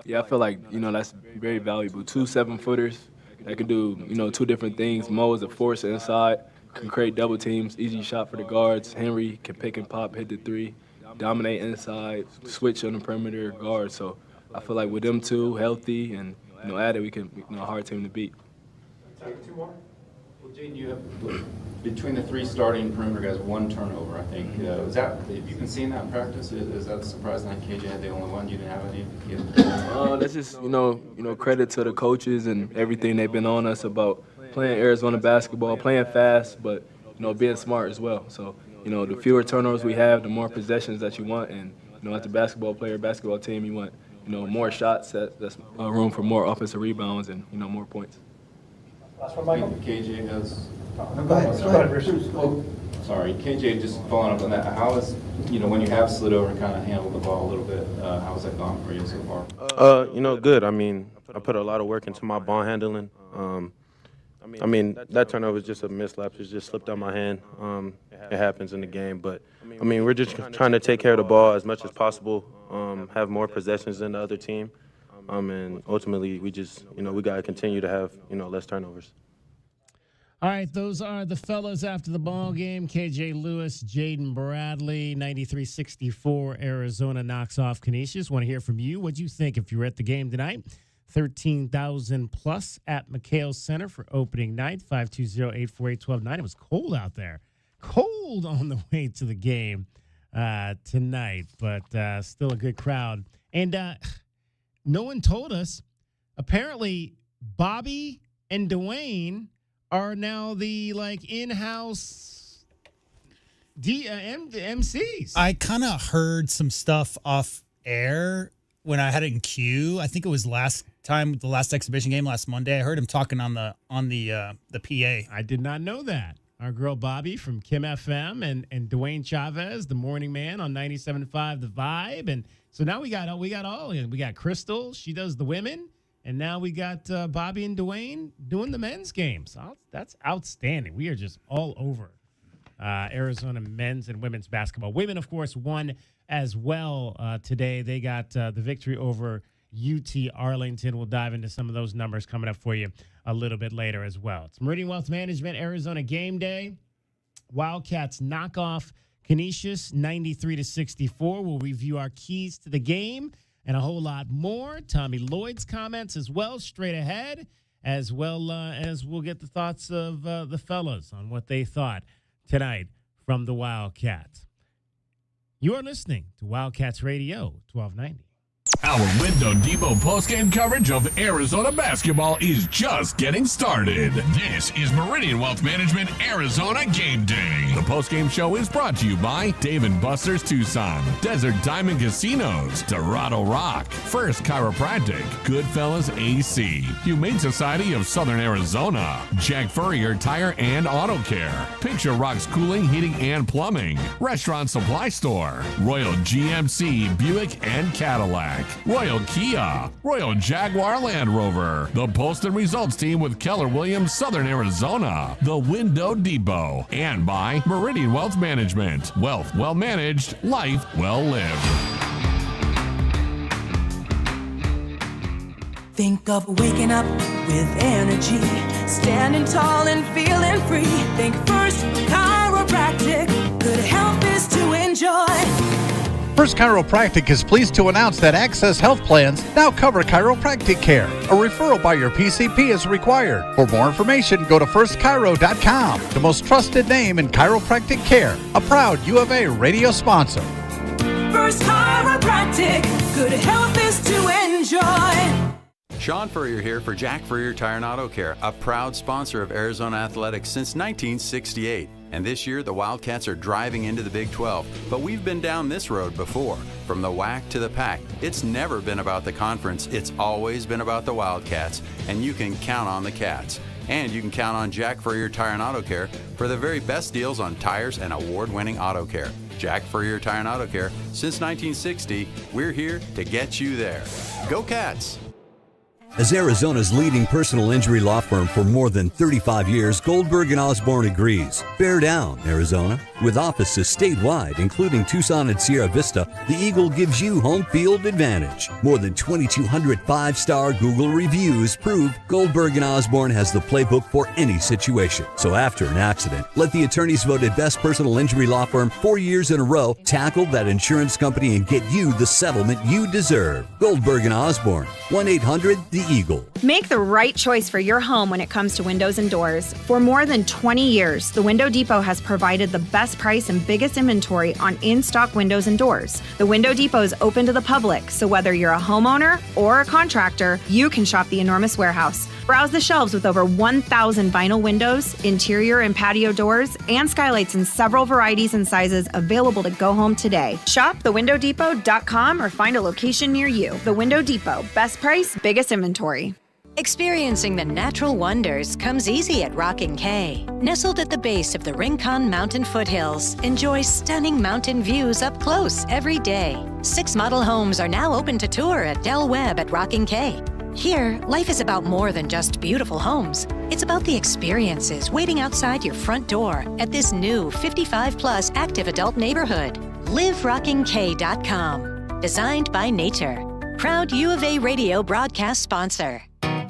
Yeah, I feel like, that's very valuable. 2 7-footers that can do, 2 different things. Mo is a force inside, can create double teams, easy shot for the guards. Henry can pick and pop, hit the 3, dominate inside, switch on the perimeter guard. So I feel like with them 2 healthy and, added, we can, a hard team to beat. Take 2 more. Well, Jaden, you have, between the 3 starting perimeter guys, 1 turnover, I think. Have you been seeing that in practice? Is that surprising that KJ had the only one? You didn't have any? That's just, credit to the coaches and everything they've been on us about playing Arizona basketball, playing fast, but, being smart as well. So, the fewer turnovers we have, the more possessions that you want. And, as a basketball player, basketball team, you want, more shots. That's room for more offensive rebounds and, more points. Last one, Michael. KJ has. Go ahead, Bruce. Oh, sorry, KJ, just following up on that. How is, when you have slid over and kind of handled the ball a little bit, how has that gone for you so far? Good. I mean, I put a lot of work into my ball handling. I mean, that turnover was just a mislap. It just slipped out my hand. It happens in the game. But, I mean, we're just trying to take care of the ball as much as possible, have more possessions than the other team. And ultimately, we just, we got to continue to have, less turnovers. All right, those are the fellas after the ball game. KJ Lewis, Jaden Bradley, 93-64. Arizona knocks off Canisius. Want to hear from you. What'd you think if you were at the game tonight? 13,000 plus at McKale Center for opening night. 520-848-1290. It was cold out there. Cold on the way to the game tonight, but still a good crowd. And no one told us. Apparently, Bobby and Dwayne are now the in-house MCs. I kind of heard some stuff off air when I had it in queue. I think it was the last exhibition game last Monday. I heard him talking on the PA. I did not know that. Our girl Bobby from Kim FM and Dwayne Chavez, the morning man on 97.5 The Vibe. And so now we got Crystal. She does the women. And now we got Bobby and Dwayne doing the men's games. That's outstanding. We are just all over Arizona men's and women's basketball. Women, of course, won as well today. They got the victory over UT Arlington. We'll dive into some of those numbers coming up for you a little bit later as well. It's Meridian Wealth Management, Arizona Game Day. Wildcats knock off Canisius 93-64. We'll review our keys to the game and a whole lot more. Tommy Lloyd's comments as well, straight ahead, as well as we'll get the thoughts of the fellas on what they thought tonight from the Wildcats. You are listening to Wildcats Radio 1290. Our Window Depot postgame coverage of Arizona basketball is just getting started. This is Meridian Wealth Management Arizona Game Day. The postgame show is brought to you by Dave & Buster's Tucson, Desert Diamond Casinos, Dorado Rock, First Chiropractic, Goodfellas AC, Humane Society of Southern Arizona, Jack Furrier Tire and Auto Care, Picture Rocks Cooling, Heating and Plumbing, Restaurant Supply Store, Royal GMC, Buick and Cadillac, Royal Kia, Royal Jaguar Land Rover, the Post and Results Team with Keller Williams, Southern Arizona, the Window Depot, and by Meridian Wealth Management. Wealth well managed, life well lived. Think of waking up with energy, standing tall and feeling free. Think First Chiropractic, good health is to enjoy. First Chiropractic is pleased to announce that Access Health Plans now cover chiropractic care. A referral by your PCP is required. For more information, go to firstchiro.com, the most trusted name in chiropractic care. A proud U of A radio sponsor. First Chiropractic, good health is to enjoy. Sean Furrier here for Jack Furrier Tire and Auto Care, a proud sponsor of Arizona Athletics since 1968. And this year, the Wildcats are driving into the Big 12. But we've been down this road before. From the WAC to the PAC, it's never been about the conference. It's always been about the Wildcats. And you can count on the Cats. And you can count on Jack Furrier Tire and Auto Care for the very best deals on tires and award-winning auto care. Jack Furrier Tire and Auto Care, since 1960, we're here to get you there. Go Cats! As Arizona's leading personal injury law firm for more than 35 years, Goldberg & Osborne agrees. Bear down, Arizona. With offices statewide, including Tucson and Sierra Vista, the Eagle gives you home field advantage. More than 2,200 five-star Google reviews prove Goldberg & Osborne has the playbook for any situation. So after an accident, let the attorneys voted best personal injury law firm 4 years in a row tackle that insurance company and get you the settlement you deserve. Goldberg & Osborne, 1-800-THE-EAGLE. Make the right choice for your home when it comes to windows and doors. For more than 20 years, the Window Depot has provided the best price and biggest inventory on in-stock windows and doors. The Window Depot is open to the public, so whether you're a homeowner or a contractor, you can shop the enormous warehouse. Browse the shelves with over 1,000 vinyl windows, interior and patio doors, and skylights in several varieties and sizes available to go home today. Shop thewindowdepot.com or find a location near you. The Window Depot, best price, biggest inventory. Experiencing the natural wonders comes easy at Rockin' K. Nestled at the base of the Rincon Mountain foothills, enjoy stunning mountain views up close every day. 6 model homes are now open to tour at Del Webb at Rockin' K. Here, life is about more than just beautiful homes. It's about the experiences waiting outside your front door at this new 55-plus active adult neighborhood. LiveRockingK.com. Designed by nature. Proud U of A radio broadcast sponsor.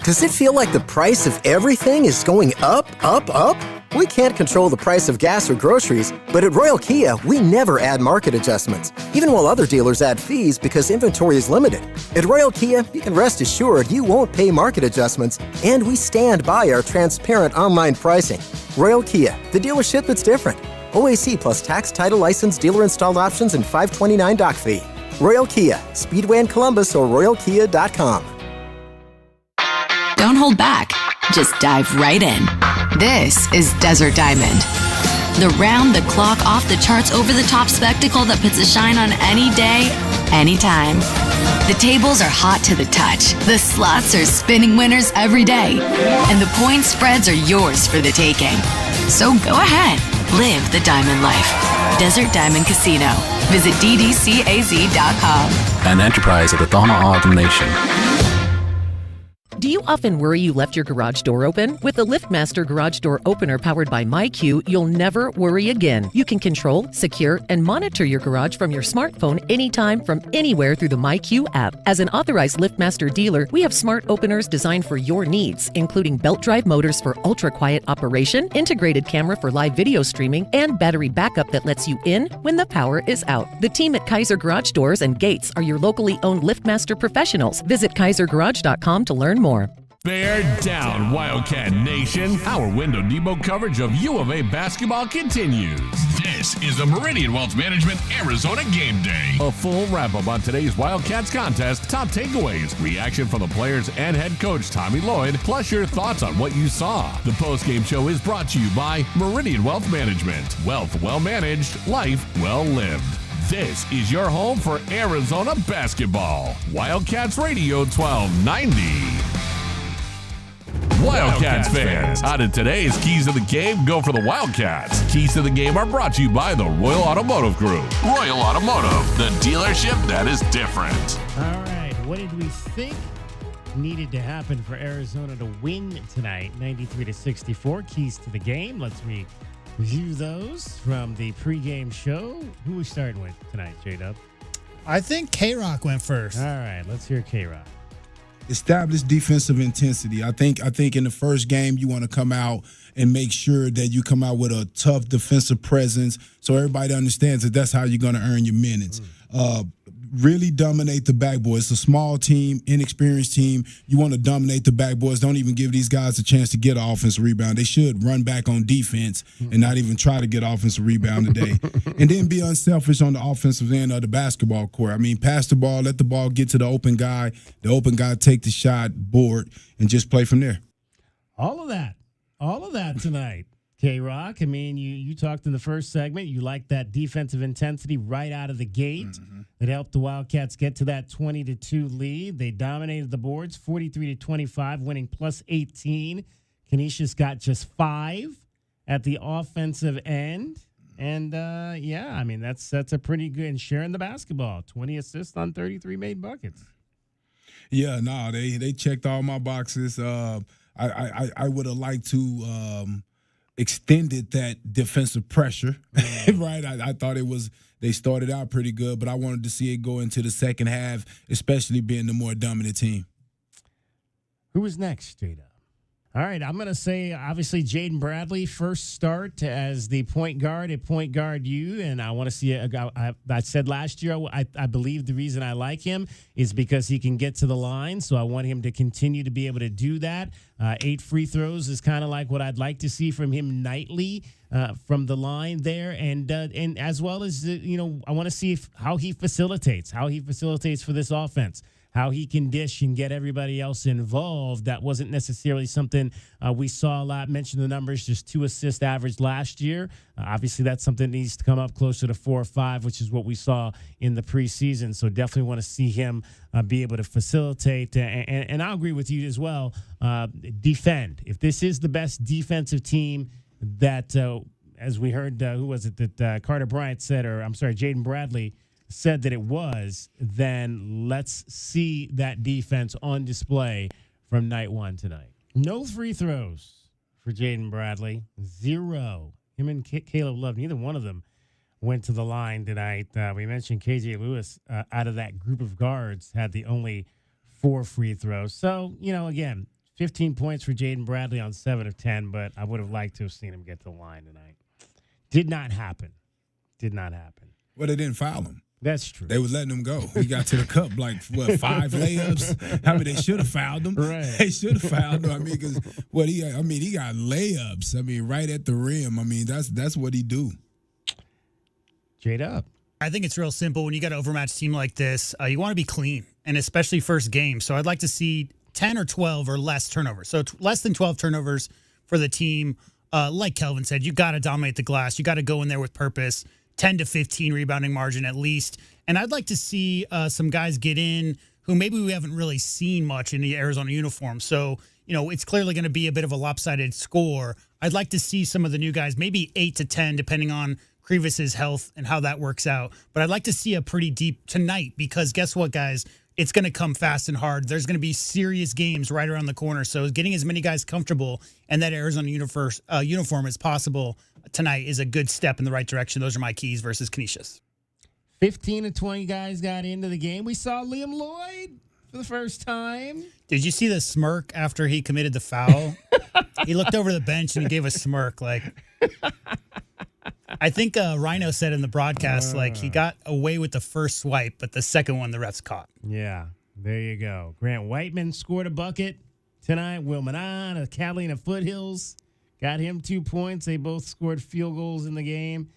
Does it feel like the price of everything is going up, up, up? We can't control the price of gas or groceries, but at Royal Kia, we never add market adjustments, even while other dealers add fees because inventory is limited. At Royal Kia, you can rest assured you won't pay market adjustments, and we stand by our transparent online pricing. Royal Kia, the dealership that's different. OAC plus tax, title, license, dealer installed options, and $529 doc fee. Royal Kia, Speedway in Columbus or RoyalKia.com. Don't hold back. Just dive right in. This is Desert Diamond. The round-the-clock, off-the-charts, over-the-top spectacle that puts a shine on any day, anytime. The tables are hot to the touch. The slots are spinning winners every day. And the point spreads are yours for the taking. So go ahead. Live the diamond life. Desert Diamond Casino. Visit ddcaz.com. An enterprise of the Tohono O'odham Nation. Do you often worry you left your garage door open? With the LiftMaster Garage Door Opener powered by MyQ, you'll never worry again. You can control, secure, and monitor your garage from your smartphone anytime from anywhere through the MyQ app. As an authorized LiftMaster dealer, we have smart openers designed for your needs, including belt drive motors for ultra-quiet operation, integrated camera for live video streaming, and battery backup that lets you in when the power is out. The team at Kaiser Garage Doors and Gates are your locally owned LiftMaster professionals. Visit KaiserGarage.com to learn more. Bear down, Wildcat Nation. Our Window Depot coverage of U of A basketball continues. This is the Meridian Wealth Management Arizona Game Day. A full wrap-up on today's Wildcats contest, top takeaways, reaction from the players and head coach Tommy Lloyd, plus your thoughts on what you saw. The postgame show is brought to you by Meridian Wealth Management. Wealth well managed, life well lived. This is your home for Arizona basketball. Wildcats Radio 1290. Wildcats fans, how did today's Keys to the Game go for the Wildcats? Keys to the Game are brought to you by the Royal Automotive Group. Royal Automotive, the dealership that is different. All right, what did we think needed to happen for Arizona to win tonight? 93-64, Keys to the Game. Let's review those from the pregame show. Who are we starting with tonight, J-Dub? I think K-Rock went first. All right, let's hear K-Rock. Establish defensive intensity. I think in the first game you want to come out and make sure that you come out with a tough defensive presence so everybody understands that that's how you're going to earn your minutes. Really dominate the backboard. It's a small team, inexperienced team. You want to dominate the backboards. Don't even give these guys a chance to get an offensive rebound. They should run back on defense and not even try to get offensive rebound today. And then be unselfish on the offensive end of the basketball court. I mean, pass the ball, let the ball get to the open guy. The open guy take the shot, board, and just play from there. All of that tonight. K-Rock, I mean, you talked in the first segment. You liked that defensive intensity right out of the gate. That helped the Wildcats get to that 20-2 lead. They dominated the boards, 43-25, winning plus 18. Canisius got just 5 at the offensive end. And, I mean, that's a pretty good, and sharing the basketball. 20 assists on 33 made buckets. Yeah, no, they checked all my boxes. I would have liked to extended that defensive pressure, right? I thought they started out pretty good, but I wanted to see it go into the second half, especially being the more dominant team. Who was next, Jada? All right, I'm going to say, obviously, Jaden Bradley, first start as the point guard at Point Guard U, and I want to see I said last year, I believe the reason I like him is because he can get to the line, so I want him to continue to be able to do that. 8 free throws is kind of like what I'd like to see from him nightly from the line there, and as well as, I want to see how he facilitates for this offense. How he can dish and get everybody else involved. That wasn't necessarily something we saw a lot. Mention the numbers, just 2 assist average last year. Obviously, that's something that needs to come up closer to 4 or 5, which is what we saw in the preseason. So definitely want to see him be able to facilitate. And I'll agree with you as well. Defend. If this is the best defensive team that, as we heard, who was it that Carter Bryant said, or I'm sorry, Jaden Bradley said that it was, then let's see that defense on display from night 1 tonight. No free throws for Jaden Bradley. 0. Him and Caleb Love, neither one of them went to the line tonight. We mentioned KJ Lewis out of that group of guards had the only 4 free throws. So, again, 15 points for Jaden Bradley on 7 of 10, but I would have liked to have seen him get to the line tonight. Did not happen. Well, they didn't foul him. That's true. They was letting him go. He got to the cup 5 layups. I mean, they should have fouled him. Right. They should have fouled him. I mean, because he got layups. I mean, right at the rim. I mean, that's what he do. Straight up. I think it's real simple. When you got an overmatched team like this, you want to be clean, and especially first game. So I'd like to see 10 or 12 or less turnovers. So less than 12 turnovers for the team. Like Kelvin said, you got to dominate the glass. You got to go in there with purpose. 10 to 15 rebounding margin at least. And I'd like to see some guys get in who maybe we haven't really seen much in the Arizona uniform. So, it's clearly going to be a bit of a lopsided score. I'd like to see some of the new guys, maybe 8 to 10, depending on Krivas' health and how that works out. But I'd like to see a pretty deep tonight because guess what, guys? it's going to come fast and hard. There's going to be serious games right around the corner. So getting as many guys comfortable in that Arizona uniform as possible tonight is a good step in the right direction. Those are my keys versus Canisius. 15 to 20 guys got into the game. We saw Liam Lloyd for the first time. Did you see the smirk after he committed the foul? He looked over the bench and he gave a smirk. Like, I think Rhino said in the broadcast, like, he got away with the first swipe, but the second one the refs caught. Yeah, there you go. Grant Whiteman scored a bucket tonight. Will Manon of Catalina Foothills got him 2 points. They both scored field goals in the game.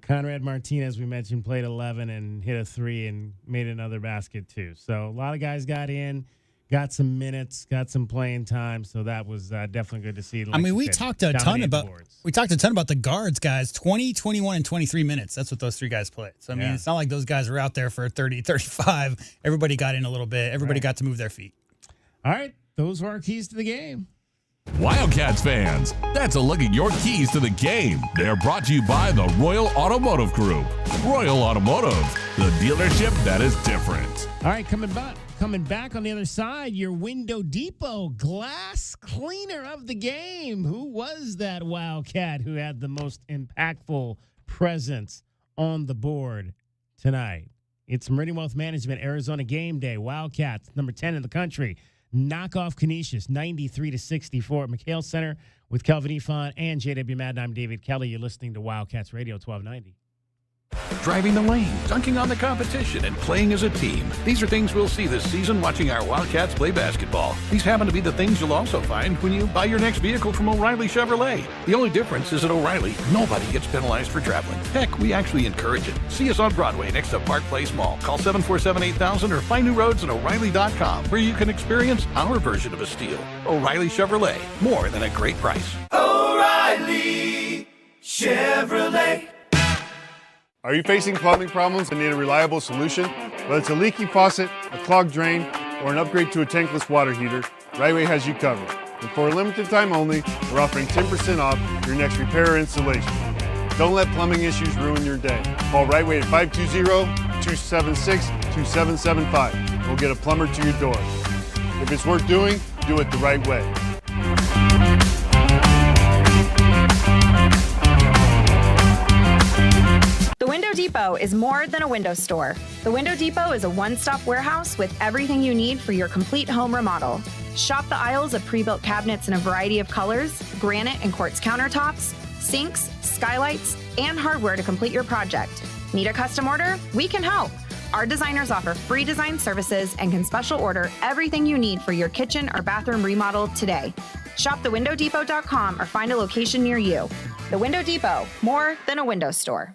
Conrad Martinez, we mentioned, played 11 and hit a 3 and made another basket too. So a lot of guys got in, got some minutes, got some playing time. So that was definitely good to see. Like we talked a ton about the guards, guys. 20, 21, and 23 minutes. That's what those three guys played. So I mean, it's not like those guys were out there for 30, 35. Everybody got in a little bit. Everybody got to move their feet. All right, those were our keys to the game. Wildcats fans, that's a look at your keys to the game. They're brought to you by the Royal Automotive Group. Royal Automotive, the dealership that is different. All right, coming back on the other side, your Window Depot glass cleaner of the game. Who was that Wildcat who had the most impactful presence on the board tonight? It's Meridian Wealth Management, Arizona Gameday. Wildcats, number 10 in the country. Knock off Canisius, 93-64 at McKale Center with Kelvin Efon and JW Madden. I'm David Kelly. You're listening to Wildcats Radio 1290. Driving the lane, dunking on the competition, and playing as a team. These are things we'll see this season watching our Wildcats play basketball. These happen to be the things you'll also find when you buy your next vehicle from O'Reilly Chevrolet. The only difference is at O'Reilly, nobody gets penalized for traveling. Heck, we actually encourage it. See us on Broadway next to Park Place Mall. Call 747-8000 or find new roads at O'Reilly.com, where you can experience our version of a steal. O'Reilly Chevrolet, more than a great price. O'Reilly Chevrolet. Are you facing plumbing problems and need a reliable solution? Whether it's a leaky faucet, a clogged drain, or an upgrade to a tankless water heater, Rightway has you covered. And for a limited time only, we're offering 10% off your next repair or installation. Don't let plumbing issues ruin your day. Call Rightway at 520-276-2775. We'll get a plumber to your door. If it's worth doing, do it the right way. The Window Depot is more than a window store. The Window Depot is a one-stop warehouse with everything you need for your complete home remodel. Shop the aisles of pre-built cabinets in a variety of colors, granite and quartz countertops, sinks, skylights, and hardware to complete your project. Need a custom order? We can help. Our designers offer free design services and can special order everything you need for your kitchen or bathroom remodel today. Shop thewindowdepot.com or find a location near you. The Window Depot, more than a window store.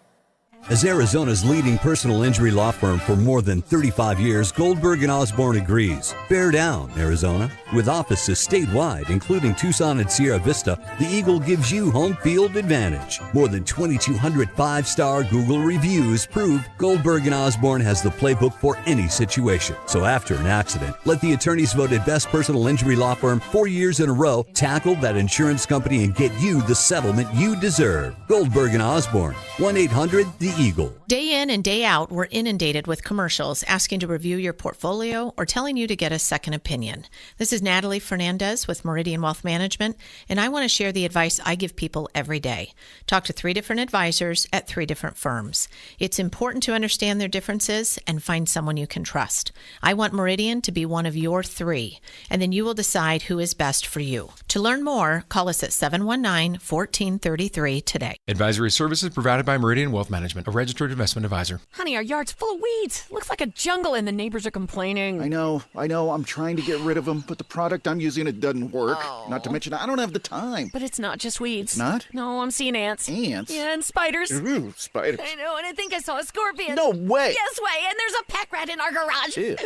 As Arizona's leading personal injury law firm for more than 35 years, Goldberg & Osborne agrees. Bear down, Arizona. With offices statewide, including Tucson and Sierra Vista, the Eagle gives you home field advantage. More than 2,200 five-star Google reviews prove Goldberg & Osborne has the playbook for any situation. So after an accident, let the attorneys voted best personal injury law firm 4 years in a row tackle that insurance company and get you the settlement you deserve. Goldberg & Osborne, 1-800-THE Eagle. Day in and day out, we're inundated with commercials asking to review your portfolio or telling you to get a second opinion. This is Natalie Fernandez with Meridian Wealth Management, and I want to share the advice I give people every day. Talk to 3 different advisors at 3 different firms. It's important to understand their differences and find someone you can trust. I want Meridian to be one of your 3, and then you will decide who is best for you. To learn more, call us at 719-1433 today. Advisory services provided by Meridian Wealth Management, a registered investment advisor. Honey, our yard's full of weeds. Looks like a jungle and the neighbors are complaining. I know. I'm trying to get rid of them, but the product I'm using, it doesn't work. Oh. Not to mention, I don't have the time. But it's not just weeds. Not? No, I'm seeing ants. Ants? Yeah, and spiders. Ooh, spiders. I know, and I think I saw a scorpion. No way. Yes way, and there's a pack rat in our garage. Ew.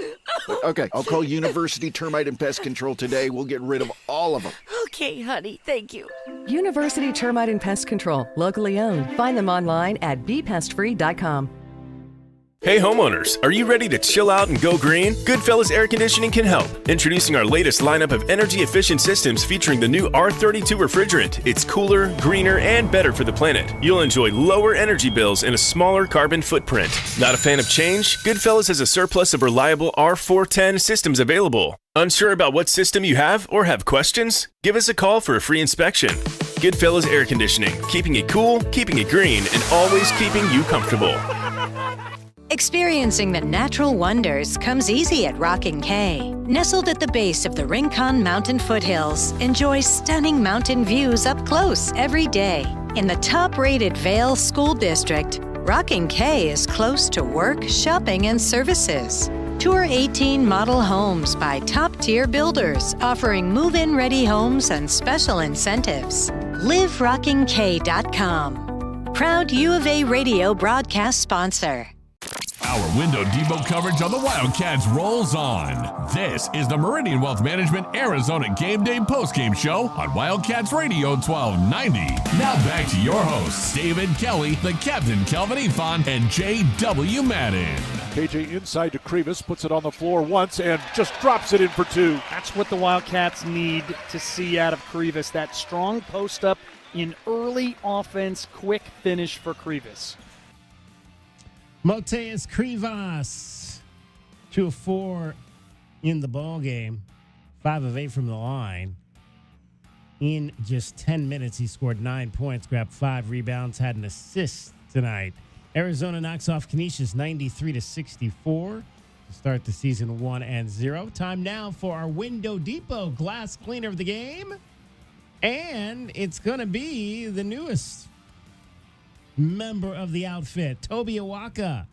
Okay, I'll call University Termite and Pest Control today. We'll get rid of all of them. Okay, honey, thank you. University Termite and Pest Control, locally owned. Find them online at bepestfree.com. Hey homeowners, are you ready to chill out and go green? Goodfellas Air Conditioning can help. Introducing our latest lineup of energy-efficient systems featuring the new R32 refrigerant. It's cooler, greener, and better for the planet. You'll enjoy lower energy bills and a smaller carbon footprint. Not a fan of change? Goodfellas has a surplus of reliable R410 systems available. Unsure about what system you have or have questions? Give us a call for a free inspection. Goodfellas Air Conditioning, keeping it cool, keeping it green, and always keeping you comfortable. Experiencing the natural wonders comes easy at Rocking K. Nestled at the base of the Rincon Mountain foothills, enjoy stunning mountain views up close every day. In the top-rated Vail School District, Rocking K is close to work, shopping, and services. Tour 18 model homes by top-tier builders, offering move-in ready homes and special incentives. LiveRockingK.com. Proud U of A radio broadcast sponsor. Our Window Depot coverage on the Wildcats rolls on. This is the Meridian Wealth Management Arizona Gameday postgame show on Wildcats Radio 1290. Now back to your hosts, David Kelly, the Captain Kelvin Ifan, and J.W. Madden. KJ inside to Krivas, puts it on the floor once and just drops it in for two. That's what the Wildcats need to see out of Krivas, that strong post-up in early offense, quick finish for Krivas. Moteus Krivas, 2 of 4 in the ball game, 5 of 8 from the line. In just 10 minutes, he scored 9 points, grabbed 5 rebounds, had an assist tonight. Arizona knocks off Canisius 93-64 to start the season 1-0. Time now for our Window Depot glass cleaner of the game, and it's going to be the newest member of the outfit, Toby Awaka,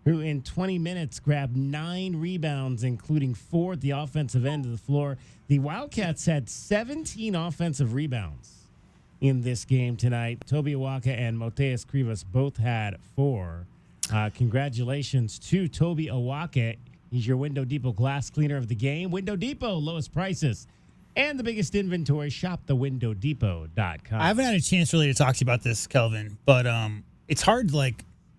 who in 20 minutes grabbed 9 rebounds, including 4 at the offensive end of the floor. The Wildcats had 17 offensive rebounds in this game tonight. Toby Awaka and Moteus Krivas both had 4. Congratulations to Toby Awaka. He's your Window Depot glass cleaner of the game. Window Depot, lowest prices and the biggest inventory. Shop thewindowdepot.com. I haven't had a chance really to talk to you about this, Kelvin, but it's hard to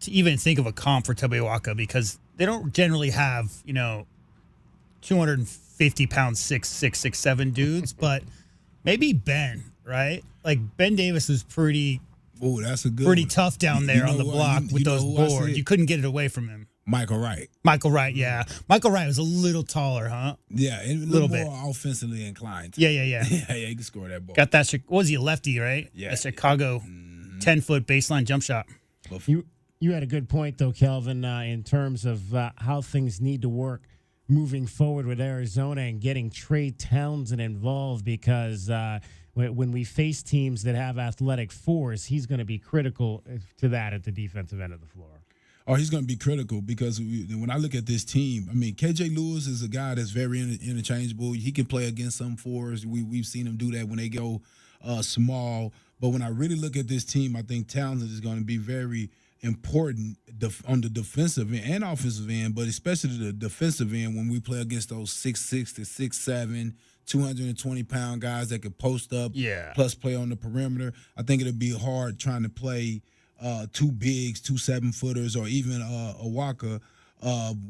even think of a comp for Toby Awaka because they don't generally have 250-pound 6'6", 6'7" dudes, but maybe Ben, right? Like Ben Davis is pretty tough down there on the block with those boards. You couldn't get it away from him. Michael Wright, yeah. Michael Wright was a little taller, huh? Yeah, a little bit more offensively inclined. Yeah. Yeah, he can score that ball. Got that. What was he, a lefty, right? Yeah. A Chicago 10-foot baseline jump shot. You had a good point, though, Kelvin, in terms of how things need to work moving forward with Arizona and getting Trey Townsend involved because when we face teams that have athletic fours, he's going to be critical to that at the defensive end of the floor. Oh, he's going to be critical because when I look at this team, I mean, KJ Lewis is a guy that's very interchangeable. He can play against some fours. We've seen him do that when they go small. But when I really look at this team, I think Townsend is going to be very important on the defensive end and offensive end, but especially the defensive end when we play against those 6'6" to 6'7", 220-pound guys that could post up, plus play on the perimeter. I think it'll be hard trying to play two bigs, 2 7-footers, or even Awaka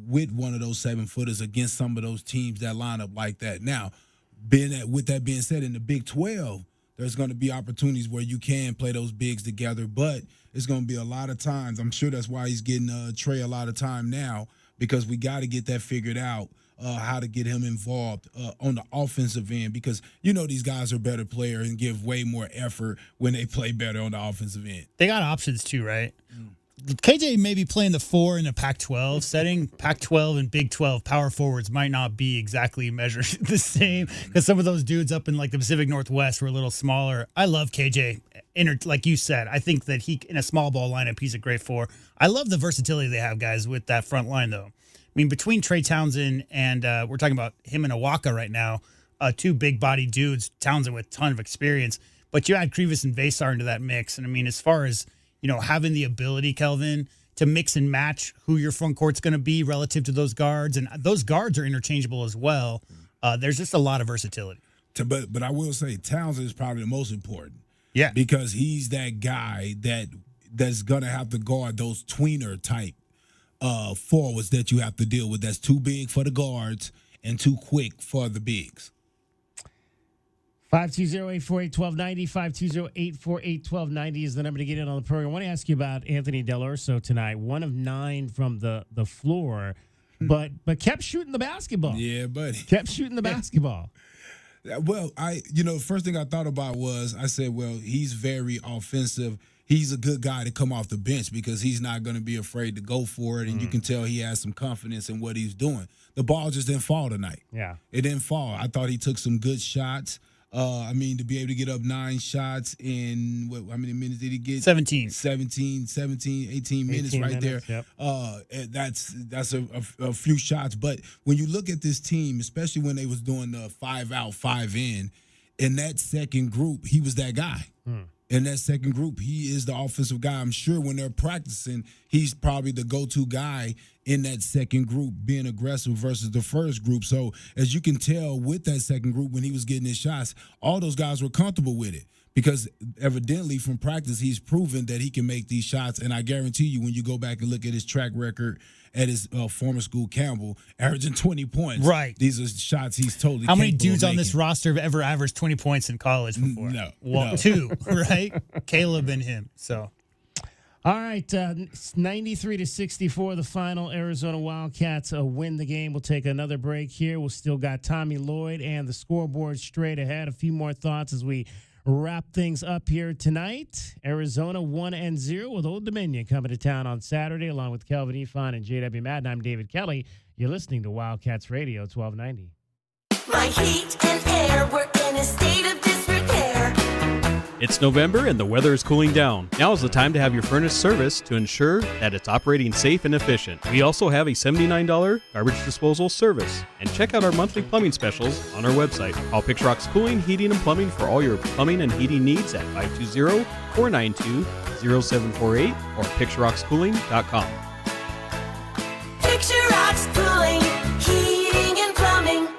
with one of those 7-footers against some of those teams that line up like that. Now, with that being said, in the Big 12, there's going to be opportunities where you can play those bigs together, but it's going to be a lot of times. I'm sure that's why he's getting Trey a lot of time now because we got to get that figured out. How to get him involved on the offensive end because these guys are better players and give way more effort when they play better on the offensive end. They got options too, right? KJ may be playing the 4 in the Pac-12 setting. Pac-12 and Big 12 power forwards might not be exactly measured the same because some of those dudes up in the Pacific Northwest were a little smaller. I love KJ. Like you said, I think that he in a small ball lineup, he's a great 4. I love the versatility they have, guys, with that front line though. I mean, between Trey Townsend and we're talking about him and Awaka right now, 2 big-body dudes, Townsend with a ton of experience. But you add Krivas and Vasar into that mix. And, I mean, as far as, having the ability, Kelvin, to mix and match who your front court's going to be relative to those guards, and those guards are interchangeable as well, there's just a lot of versatility. But I will say Townsend is probably the most important. Yeah. Because he's that guy that's going to have to guard those tweener type forwards that you have to deal with. That's too big for the guards and too quick for the bigs. 520-848-1290, 520-848-1290 is the number to get in on the program. I want to ask you about Anthony Del Urso tonight. 1 of 9 from the floor, but kept shooting the basketball. Yeah, buddy. Kept shooting the basketball. Well, the first thing I thought about was I said, well, he's very offensive. He's a good guy to come off the bench because he's not going to be afraid to go for it, and you can tell he has some confidence in what he's doing. The ball just didn't fall tonight. Yeah. It didn't fall. I thought he took some good shots. To be able to get up 9 shots in how many minutes did he get? 17, 18 minutes right there. Yep. That's a few shots. But when you look at this team, especially when they was doing the 5 out, 5 in that second group, he was that guy. In that second group, he is the offensive guy. I'm sure when they're practicing, he's probably the go-to guy in that second group, being aggressive versus the first group. So as you can tell with that second group, when he was getting his shots, all those guys were comfortable with it because evidently from practice, he's proven that he can make these shots. And I guarantee you, when you go back and look at his track record at his former school, Campbell, averaging 20 points. Right. These are shots he's totally How many capable dudes of on this making. roster have ever averaged 20 points in college before? No. Well, no. 2, right? Caleb and him. So, All right, 93-64, the final. Arizona Wildcats win the game. We'll take another break here. We'll still got Tommy Lloyd and the scoreboard straight ahead. A few more thoughts as we wrap things up here tonight. Arizona 1-0 with Old Dominion coming to town on Saturday, along with Kelvin Efon and J.W. Madden. I'm David Kelly. You're listening to Wildcats Radio 1290. My heat and air were in a state of disrepair. It's November and the weather is cooling down. Now is the time to have your furnace serviced to ensure that it's operating safe and efficient. We also have a $79 garbage disposal service. And check out our monthly plumbing specials on our website. Call Picture Rocks Cooling, Heating, and Plumbing for all your plumbing and heating needs at 520-492-0748 or picturerockscooling.com. Picture Rocks Cooling, Heating, and Plumbing.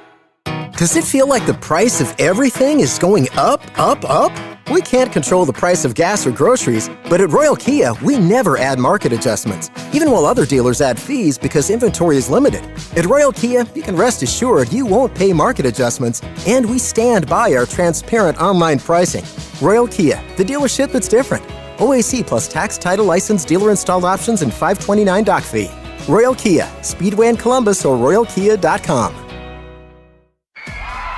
Does it feel like the price of everything is going up, up, up? We can't control the price of gas or groceries, but at Royal Kia, we never add market adjustments, even while other dealers add fees because inventory is limited. At Royal Kia, you can rest assured you won't pay market adjustments, and we stand by our transparent online pricing. Royal Kia, the dealership that's different. OAC plus tax, title, license, dealer installed options, and $529 doc fee. Royal Kia, Speedway in Columbus or royalkia.com.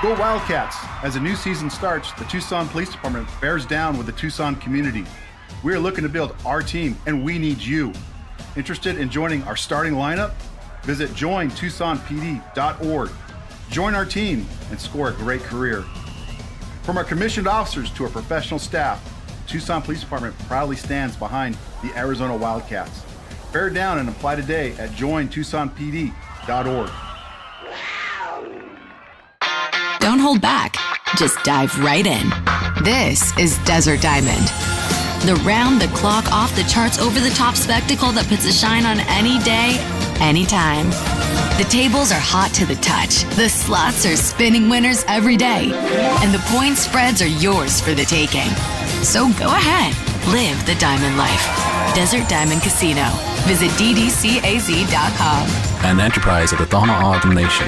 Go Wildcats! As a new season starts, the Tucson Police Department bears down with the Tucson community. We are looking to build our team, and we need you. Interested in joining our starting lineup? Visit jointucsonpd.org. Join our team and score a great career. From our commissioned officers to our professional staff, the Tucson Police Department proudly stands behind the Arizona Wildcats. Bear down and apply today at jointucsonpd.org. Don't hold back. Just dive right in. This is Desert Diamond. The round-the-clock, off-the-charts, over-the-top spectacle that puts a shine on any day, anytime. The tables are hot to the touch. The slots are spinning winners every day. And the point spreads are yours for the taking. So go ahead. Live the diamond life. Desert Diamond Casino. Visit ddcaz.com. An enterprise of the Thana Autumn Nation.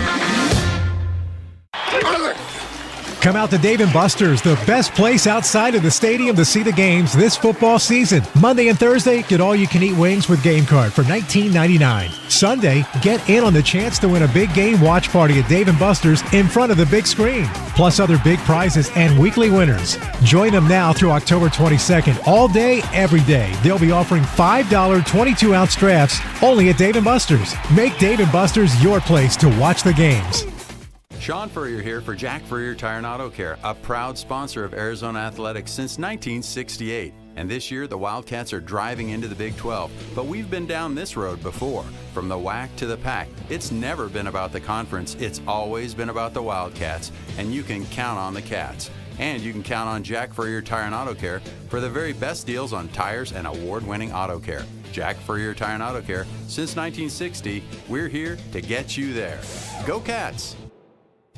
Come out to Dave & Buster's, the best place outside of the stadium to see the games this football season. Monday and Thursday, get all-you-can-eat wings with game card for $19.99. Sunday, get in on the chance to win a big game watch party at Dave & Buster's in front of the big screen. Plus other big prizes and weekly winners. Join them now through October 22nd. All day, every day. They'll be offering $5 22-ounce drafts only at Dave & Buster's. Make Dave & Buster's your place to watch the games. Sean Furrier here for Jack Furrier Tire and Auto Care, a proud sponsor of Arizona Athletics since 1968. And this year, the Wildcats are driving into the Big 12. But we've been down this road before. From the WAC to the PAC, it's never been about the conference. It's always been about the Wildcats. And you can count on the Cats. And you can count on Jack Furrier Tire and Auto Care for the very best deals on tires and award-winning auto care. Jack Furrier Tire and Auto Care, since 1960, we're here to get you there. Go Cats!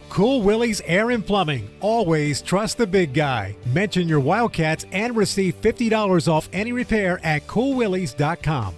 Cool Willie's Air and Plumbing. Always trust the big guy. Mention your Wildcats and receive $50 off any repair at coolwillies.com.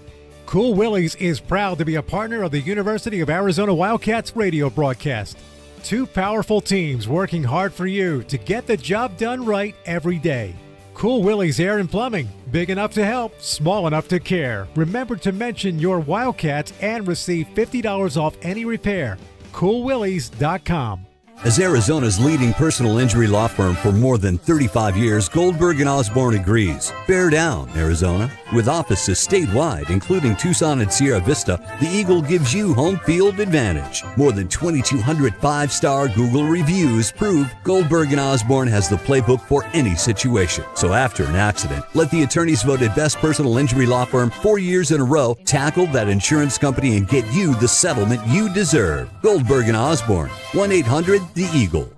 Cool Willie's is proud to be a partner of the University of Arizona Wildcats radio broadcast. Two powerful teams working hard for you to get the job done right every day. Cool Willie's Air and Plumbing, big enough to help, small enough to care. Remember to mention your Wildcats and receive $50 off any repair. CoolWillies.com. As Arizona's leading personal injury law firm for more than 35 years, Goldberg & Osborne agrees. Bear down, Arizona. With offices statewide, including Tucson and Sierra Vista, the Eagle gives you home field advantage. More than 2,200 five-star Google reviews prove Goldberg & Osborne has the playbook for any situation. So after an accident, let the attorneys voted best personal injury law firm 4 years in a row tackle that insurance company and get you the settlement you deserve. Goldberg & Osborne, 1-800-THE Eagle.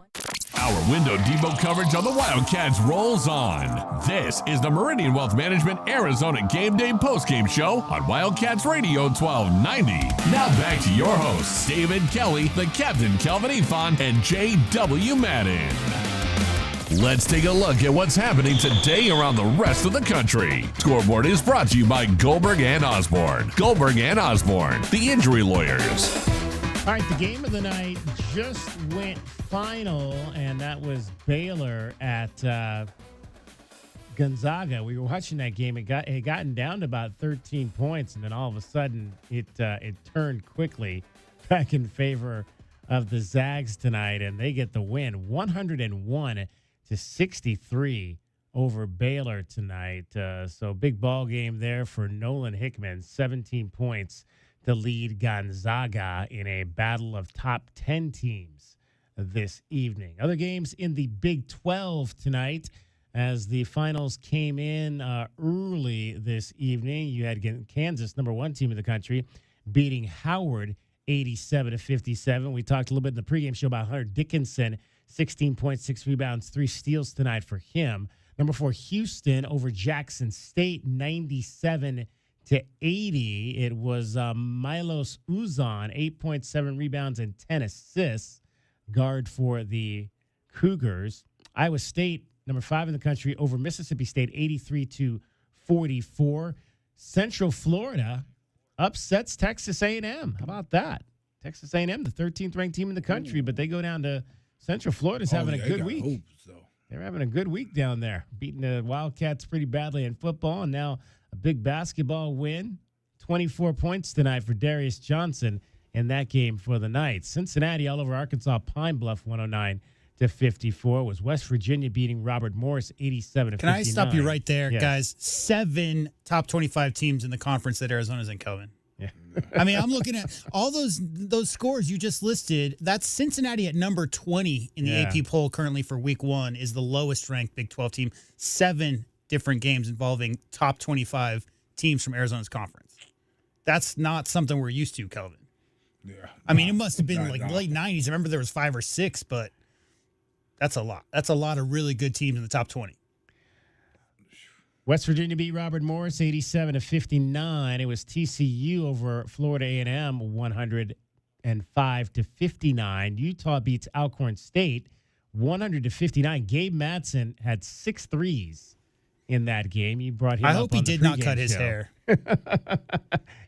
Our Window Depot coverage on the Wildcats rolls on. This is the Meridian Wealth Management Arizona Game Day postgame show on Wildcats Radio 1290. Now back to your hosts, David Kelly, the Captain Kelvin Ifan, and J.W. Madden. Let's take a look at what's happening today around the rest of the country. Scoreboard is brought to you by Goldberg & Osborne. Goldberg & Osborne, the injury lawyers. All right, the game of the night just went final, and that was Baylor at Gonzaga. We were watching that game. It had gotten down to about 13 points, and then all of a sudden it turned quickly back in favor of the Zags tonight, and they get the win, 101-63 over Baylor tonight. So big ball game there for Nolan Hickman, 17 points to lead Gonzaga in a battle of top 10 teams this evening. Other games in the Big 12 tonight as the finals came in early this evening. You had Kansas, number one team in the country, beating Howard 87-57. We talked a little bit in the pregame show about Hunter Dickinson, 16 points, 6 rebounds, 3 steals tonight for him. Number 4, Houston over Jackson State, 97-80. It was Milos Uzan, 8.7 rebounds and 10 assists, guard for the Cougars. Iowa State, number 5 in the country, over Mississippi State, 83-44. Central Florida upsets Texas A&M. How about that? Texas A&M, the 13th ranked team in the country, but they go down to Central Florida's having a good week. They're having a good week down there, beating the Wildcats pretty badly in football, and now a big basketball win. 24 points tonight for Darius Johnson in that game for the night. Cincinnati all over Arkansas, Pine Bluff, 109-54. Was West Virginia beating Robert Morris, 87-59. Can I stop you right there, Yes. guys? 7 top 25 teams in the conference that Arizona's in, Kelvin. Yeah. I mean, I'm looking at all those scores you just listed. That's Cincinnati at number 20 in the AP poll currently for week 1 is the lowest ranked Big 12 team. 7 different games involving top 25 teams from Arizona's conference. That's not something we're used to, Kelvin. Yeah. I mean, it must have been late 90s. I remember there was 5 or 6, but that's a lot. That's a lot of really good teams in the top 20. West Virginia beat Robert Morris 87-59. It was TCU over Florida A&M 105-59. Utah beats Alcorn State 100-59. Gabe Madsen had 6 threes in that game. You brought him. I up hope on he the did not pregame cut his show. hair.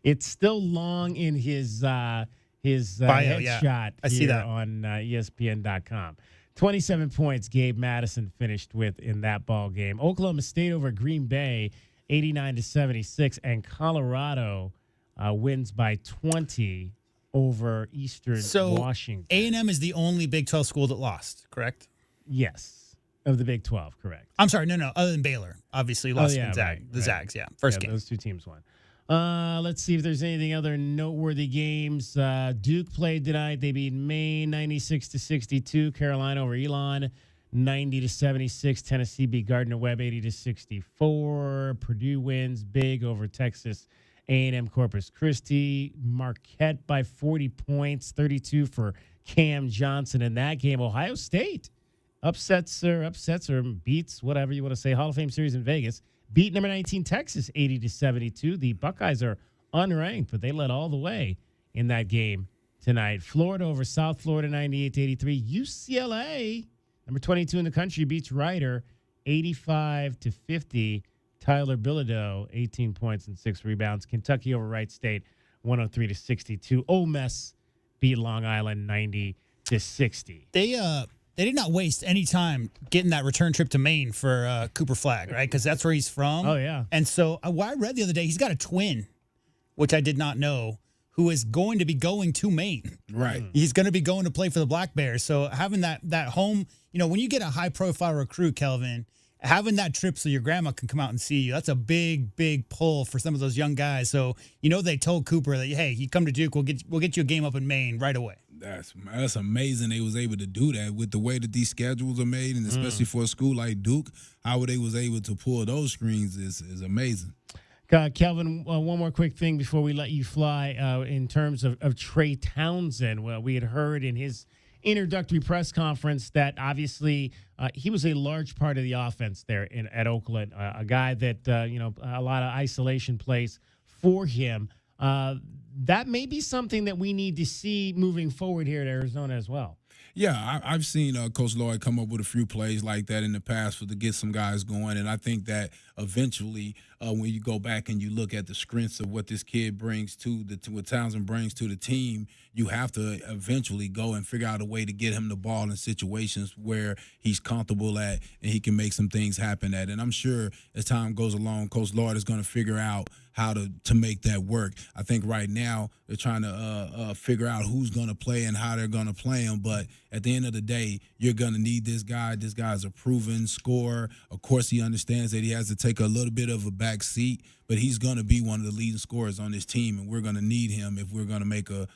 It's still long in his bio. headshot. I see that on ESPN.com. 27 points Gabe Madison finished with in that ball game. Oklahoma State over Green Bay, 89-76, and Colorado wins by 20 over Eastern Washington. A&M is the only Big 12 school that lost, correct? Yes, of the Big 12, correct. I'm sorry, no, other than Baylor. Obviously, lost to the Zags, first game. Those two teams won. Let's see if there's anything other noteworthy games. Duke played tonight. They beat Maine 96-62. Carolina over Elon 90-76. Tennessee beat Gardner-Webb 80-64. Purdue wins big over Texas A&M Corpus Christi. Marquette by 40 points, 32 for Cam Johnson in that game. Ohio State upsets or beats, whatever you want to say, Hall of Fame series in Vegas. Beat number 19 Texas 80-72. The Buckeyes are unranked, but they led all the way in that game tonight. Florida over South Florida 98-83. UCLA, number 22 in the country, beats Rider 85-50. Tyler Bilodeau, 18 points and 6 rebounds. Kentucky over Wright State, 103-62. Ole Miss beat Long Island 90-60. They did not waste any time getting that return trip to Maine for Cooper Flagg, right? Because that's where he's from. Oh, yeah. And so what I read the other day, he's got a twin, which I did not know, who is going to be going to Maine. Right. He's going to be going to play for the Black Bears. So having that home, when you get a high-profile recruit, Kelvin, having that trip so your grandma can come out and see you, that's a big, big pull for some of those young guys. So, they told Cooper that, hey, you come to Duke, we'll get you a game up in Maine right away. That's amazing they was able to do that with the way that these schedules are made, and especially for a school like Duke, how they was able to pull those screens is amazing. Kelvin, one more quick thing before we let you fly in terms of Trey Townsend. Well, we had heard in his introductory press conference that obviously he was a large part of the offense there at Oakland, a guy that, a lot of isolation plays for him. That may be something that we need to see moving forward here at Arizona as well. Yeah, I've seen Coach Lloyd come up with a few plays like that in the past to get some guys going, and I think that eventually when you go back and you look at the strengths of what this kid brings what Townsend brings to the team, you have to eventually go and figure out a way to get him the ball in situations where he's comfortable at and he can make some things happen at. And I'm sure as time goes along, Coach Lloyd is going to figure out how to make that work. I think right now they're trying to figure out who's going to play and how they're going to play him. But at the end of the day, you're going to need this guy. This guy's a proven scorer. Of course, he understands that he has to take a little bit of a back seat, but he's going to be one of the leading scorers on this team, and we're going to need him if we're going to make a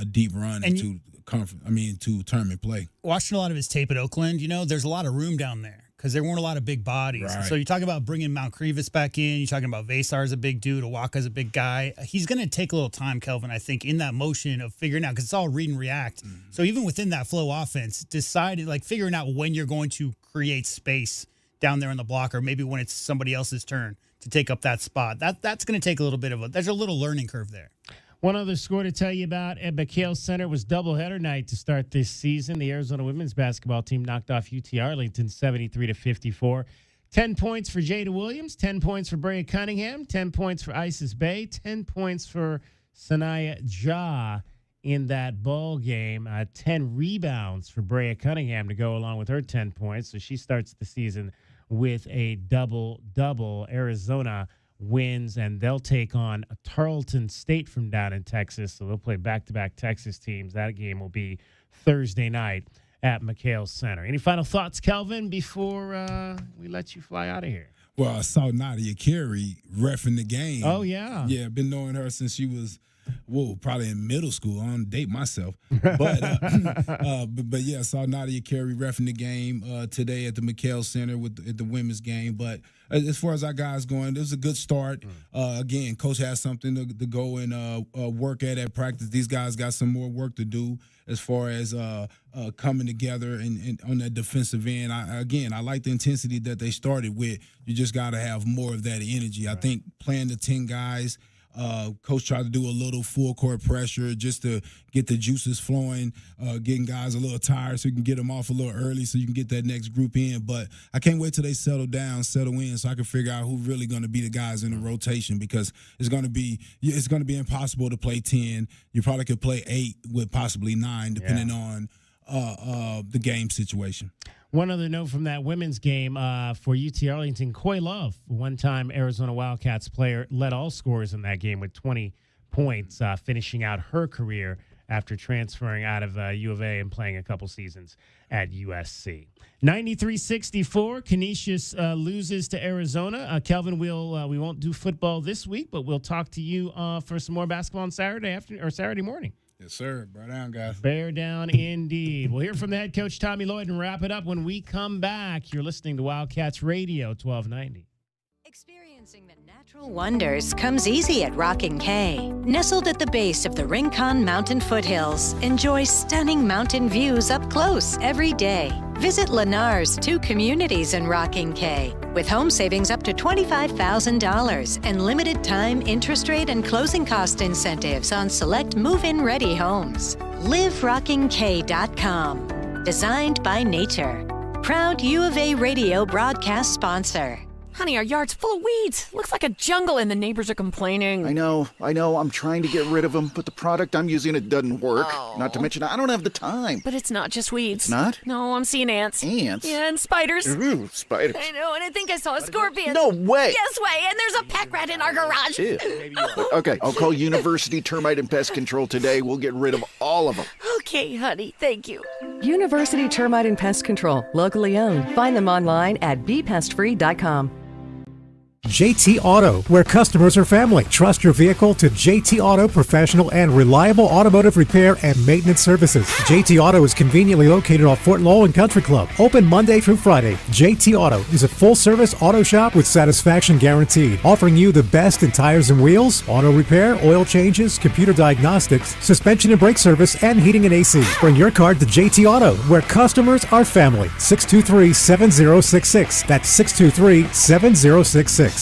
deep run into tournament play. Watching a lot of his tape at Oakland, there's a lot of room down there because there weren't a lot of big bodies. Right. So you're talking about bringing Mount Crevis back in. You're talking about Vasar's a big dude. Awaka's a big guy. He's going to take a little time, Kelvin, I think, in that motion of figuring out, because it's all read and react. Mm-hmm. So even within that flow offense, figuring out when you're going to create space down there on the block, or maybe when it's somebody else's turn to take up that spot. That's going to take a little bit there's a little learning curve there. One other score to tell you about at McKale Center was doubleheader night to start this season. The Arizona women's basketball team knocked off UT Arlington 73-54. 10 points for Jada Williams, 10 points for Brea Cunningham, 10 points for Isis Bay, 10 points for Sanaya Ja in that ball game. 10 rebounds for Brea Cunningham to go along with her 10 points. So she starts the season with a double-double. Arizona wins, and they'll take on Tarleton State from down in Texas. So they'll play back-to-back Texas teams. That game will be Thursday night at McKale Center. Any final thoughts, Kelvin, before we let you fly out of here? Well, I saw Nadia Carey reffing the game. Oh, yeah. Yeah, been knowing her since she was probably in middle school. I don't date myself. But yeah, I saw Nadia Carey reffing the game today at the McKale Center at the women's game. But as far as our guys going, it was a good start. Again, Coach has something to go and work at practice. These guys got some more work to do as far as coming together and on that defensive end. I like the intensity that they started with. You just got to have more of that energy. I think playing the 10 guys, Coach tried to do a little full court pressure just to get the juices flowing, getting guys a little tired so you can get them off a little early so you can get that next group in. But I can't wait till they settle in so I can figure out who's really going to be the guys in the rotation, because it's going to be impossible to play 10. You probably could play 8 with possibly 9 depending on the game situation. One other note from that women's game for UT Arlington, Coy Love, one-time Arizona Wildcats player, led all scorers in that game with 20 points, finishing out her career after transferring out of U of A and playing a couple seasons at USC. 93-64, Canisius loses to Arizona. Kelvin, we won't do football this week, but we'll talk to you for some more basketball on Saturday morning. Yes, sir. Bear down, guys. Bear down indeed. We'll hear from the head coach, Tommy Lloyd, and wrap it up when we come back. You're listening to Wildcats Radio 1290. Experiencing the natural wonders comes easy at Rockin' K. Nestled at the base of the Rincon Mountain foothills, enjoy stunning mountain views up close every day. Visit Lennar's 2 communities in Rockin' K, with home savings up to $25,000 and limited time interest rate and closing cost incentives on select move-in ready homes. LiveRockingK.com. Designed by nature. Proud U of A radio broadcast sponsor. Honey, our yard's full of weeds. Looks like a jungle and the neighbors are complaining. I know. I'm trying to get rid of them, but the product I'm using, it doesn't work. Oh. Not to mention, I don't have the time. But it's not just weeds. It's not? No, I'm seeing ants. Ants? Yeah, and spiders. Ooh, spiders. I know, and I think I saw a scorpion. No way. Yes way, and there's a pack rat in our garage. Ew. Okay, I'll call University Termite and Pest Control today. We'll get rid of all of them. Okay, honey, thank you. University Termite and Pest Control, locally owned. Find them online at bepestfree.com. JT Auto, where customers are family. Trust your vehicle to JT Auto professional and reliable automotive repair and maintenance services. JT Auto is conveniently located off Fort Lowell and Country Club. Open Monday through Friday. JT Auto is a full-service auto shop with satisfaction guaranteed, offering you the best in tires and wheels, auto repair, oil changes, computer diagnostics, suspension and brake service, and heating and AC. Bring your car to JT Auto, where customers are family. 623-7066. That's 623-7066.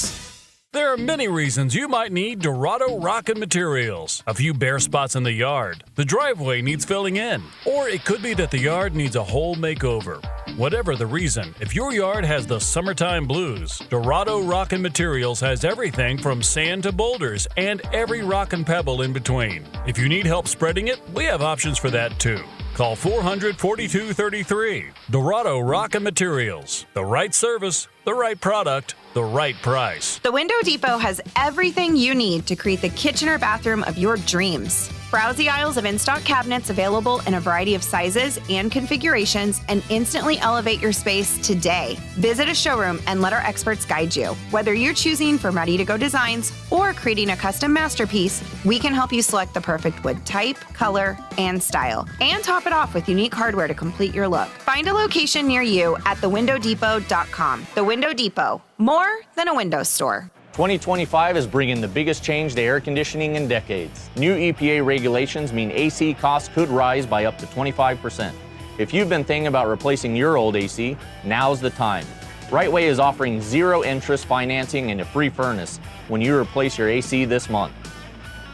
There are many reasons you might need Dorado Rockin' Materials. A few bare spots in the yard, the driveway needs filling in, or it could be that the yard needs a whole makeover. Whatever the reason, if your yard has the summertime blues, Dorado Rockin' Materials has everything from sand to boulders and every rock and pebble in between. If you need help spreading it, we have options for that too. Call 400-4233. Dorado Rockin' Materials. The right service, the right product, the right price. The Window Depot has everything you need to create the kitchen or bathroom of your dreams. Browse the aisles of in-stock cabinets available in a variety of sizes and configurations and instantly elevate your space today. Visit a showroom and let our experts guide you. Whether you're choosing from ready-to-go designs or creating a custom masterpiece, we can help you select the perfect wood type, color, and style, and top it off with unique hardware to complete your look. Find a location near you at thewindowdepot.com. The Window Depot, more than a window store. 2025 is bringing the biggest change to air conditioning in decades. New EPA regulations mean AC costs could rise by up to 25%. If you've been thinking about replacing your old AC, now's the time. Rightway is offering zero interest financing and a free furnace when you replace your AC this month.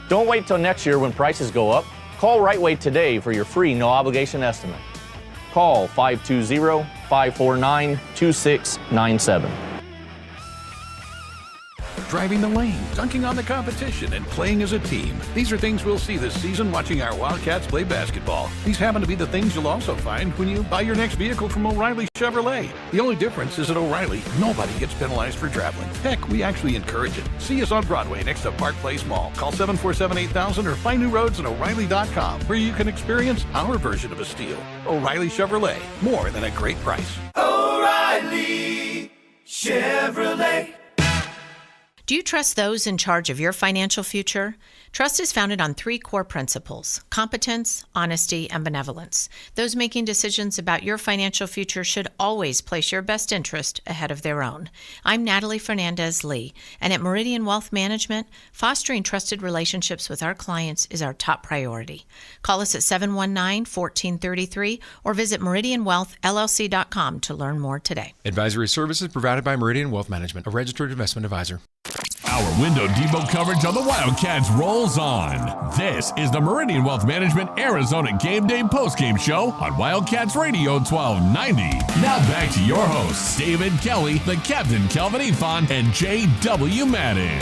Don't wait till next year when prices go up. Call Rightway today for your free no obligation estimate. Call 520-549-2697. Driving the lane, dunking on the competition, and playing as a team. These are things we'll see this season watching our Wildcats play basketball. These happen to be the things you'll also find when you buy your next vehicle from O'Reilly Chevrolet. The only difference is at O'Reilly, nobody gets penalized for traveling. Heck, we actually encourage it. See us on Broadway next to Park Place Mall. Call 747-8000 or find new roads at O'Reilly.com where you can experience our version of a steal. O'Reilly Chevrolet, more than a great price. O'Reilly Chevrolet. Do you trust those in charge of your financial future? Trust is founded on 3 core principles: competence, honesty, and benevolence. Those making decisions about your financial future should always place your best interest ahead of their own. I'm Natalie Fernandez-Lee, and at Meridian Wealth Management, fostering trusted relationships with our clients is our top priority. Call us at 719-1433 or visit meridianwealthllc.com to learn more today. Advisory services provided by Meridian Wealth Management, a registered investment advisor. Our Window Depot coverage of the Wildcats rolls on. This is the Meridian Wealth Management Arizona Gameday postgame show on Wildcats Radio 1290. Now back to your hosts, David Kelly, the Captain Kelvin Ifan, and J.W. Madden.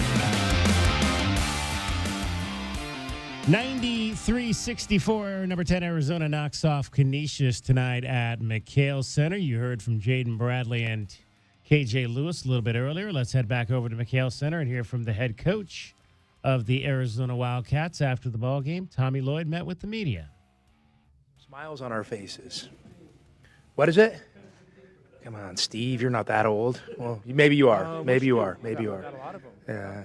93-64, number 10 Arizona knocks off Canisius tonight at McKale Center. You heard from Jaden Bradley and KJ Lewis a little bit earlier. Let's head back over to McKale Center and hear from the head coach of the Arizona Wildcats after the ball game. Tommy Lloyd met with the media. Smiles on our faces. What is it? Come on, Steve, you're not that old. Well, maybe you are. Maybe you are. Maybe you are. Yeah.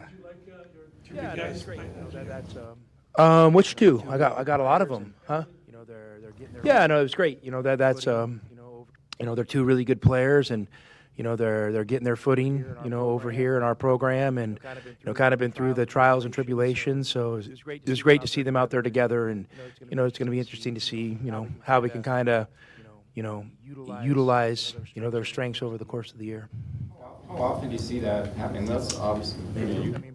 Yeah, that's great. Which two? I got a lot of them, huh? You know, they're getting their. Yeah, no, it was great. You know that's you know they're two really good players, and you know they're getting their footing, you know, over here in our program, and you know kind of been through the trials and tribulations. So it was great to see them out there together, and you know it's going to be interesting to see how we can kind of utilize their strengths over the course of the year. How often do you see that happening? That's obviously.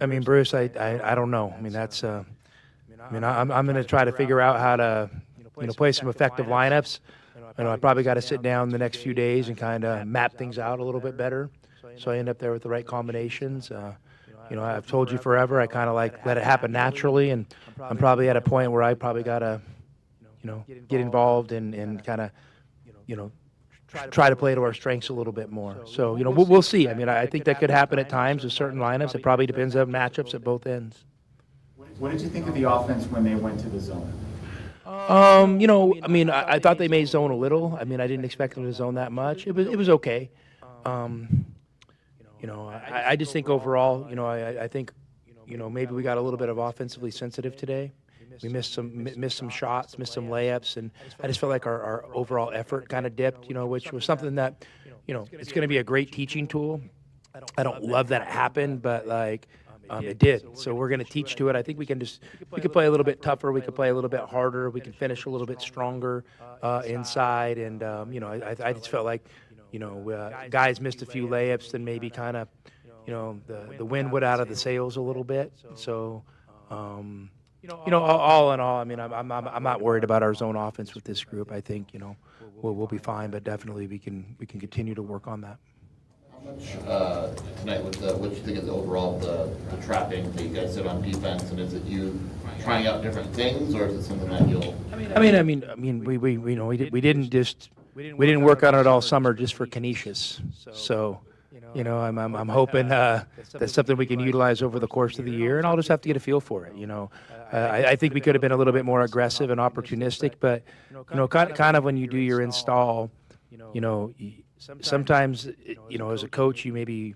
I mean, Bruce, I don't know. I mean, that's. I'm going to try to figure out how to play some effective lineups. I probably got to sit down the next few days and kind of map things out a little bit better. so I end up there with the right combinations. I've told you forever, I kind of like let it happen naturally, and I'm probably at a point where I probably got to, get involved and kind of, try to play to our strengths a little bit more. So, we'll see. I mean, I think that could happen at times with certain lineups. It probably depends on matchups at both ends. What did you think of the offense when they went to the zone? I thought they made zone a little. I mean, I didn't expect them to zone that much. It was okay. I just think overall, I think, maybe we got a little bit of offensively sensitive today. We missed some shots, missed some layups, and I just felt like our overall effort kind of dipped, which was something that, it's going to be a great teaching tool. I don't love that it happened, but it did. So we're going to teach to it. I think we can play a little bit tougher. We can play a little bit harder. We can finish a little bit stronger inside. And, I just felt like, guys missed a few layups and maybe kind of, the wind went out of the sails a little bit. So, all in all, I mean, I'm not worried about our zone offense with this group. I think, we'll be fine, but definitely we can continue to work on that. Tonight with what you think is overall the trapping that you guys did on defense, and is it you trying out different things, or is it something that you'll? We didn't work on it all summer just for Canisius. So, I'm hoping that's something we can utilize over the course of the year, and I'll just have to get a feel for it. I think we could have been a little bit more aggressive and opportunistic, but kind of when you do your install, sometimes, as a coach, you maybe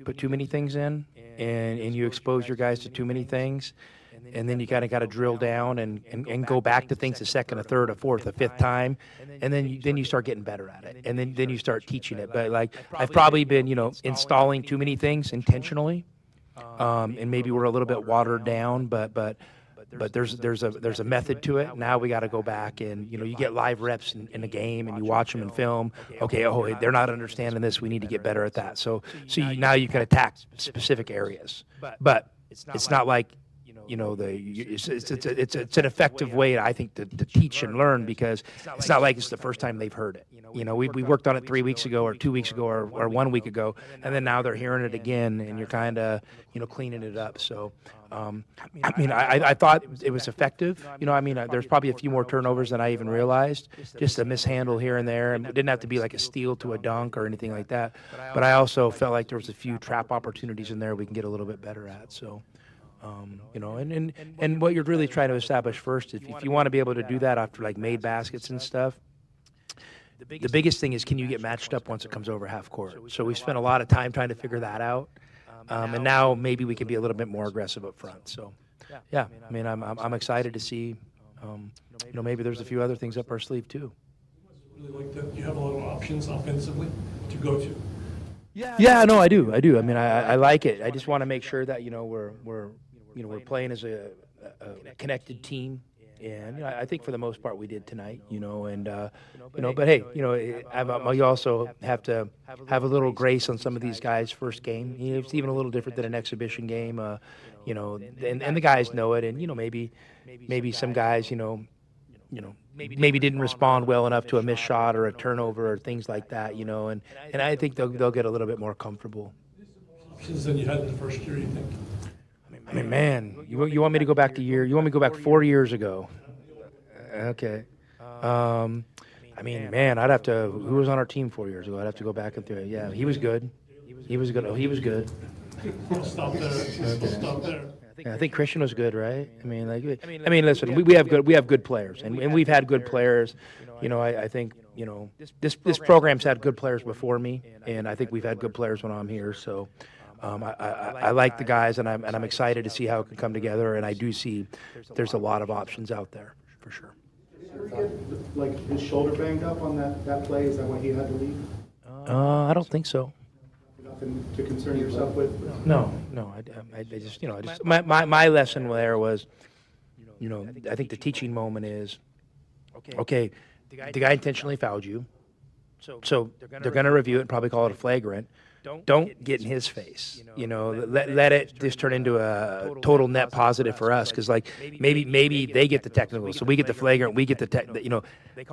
put too many things in and you expose your guys to too many things. And then you kind of got to drill down and go back to things a second, a third, a fourth, a fifth time. And then you start getting better at it. And then you start teaching it. But I've probably been, installing too many things intentionally. And maybe we're a little bit watered down, but there's a method to it. Now we got to go back and, you get live reps in a game and you watch them in film. Okay, they're not understanding this. We need to get better at that. So now you can attack specific areas. But it's not like, it's an effective way, I think, to teach and learn, because it's not like it's the first time they've heard it. We worked on it 3 weeks ago or 2 weeks ago or 1 week ago, and then now they're hearing it again, and you're kind of, cleaning it up. So, I thought it was effective. There's probably a few more turnovers than I even realized, just a mishandle here and there, and it didn't have to be like a steal to a dunk or anything like that. But I also felt like there was a few trap opportunities in there we can get a little bit better at. So. And what you're really trying to establish first, if you want to be able to do that after made baskets and stuff, the biggest thing is, can you get matched up once it comes over half court? So we spent a lot of time trying to figure that out, and now maybe we can be a little bit more aggressive up front. So, yeah, I'm excited to see, maybe there's a few other things up our sleeve too. Really like that you have a lot of options offensively to go to. Yeah, no, I do. I like it. I just want to make sure that we're playing as a connected team, and I think for the most part we did tonight. But hey, you also have to have a little grace on some of these guys' first game. It's even a little different than an exhibition game. And the guys know it, and maybe some guys maybe didn't respond well enough to a missed shot or a turnover or things like that, and I think they'll get a little bit more comfortable. Options than you had in the first year, you think? Man, you want me to go back you want me to go back 4 years ago? Okay. Man, I'd have to, who was on our team 4 years ago? I'd have to go back and through it. Yeah, he was good. He was good. Oh, he was good. We'll stop there. We'll stop there. I think Christian was good, right? Listen, we have good players, and we've had good players. I think this program's had good players before me, and I think we've had good players when I'm here. So I like the guys, and I'm excited to see how it can come together. And I do see there's a lot of options out there for sure. Like his shoulder banged up on that play? Is that why he had to leave? I don't think so. Nothing to concern yourself with? No. I just my lesson there was, I think the teaching moment is, okay, the guy intentionally fouled you, so they're going to review it and probably call it a flagrant. Don't get in his face. Let it just turn into a total net positive for us, because maybe they get the technical, so we get the flagrant, we get the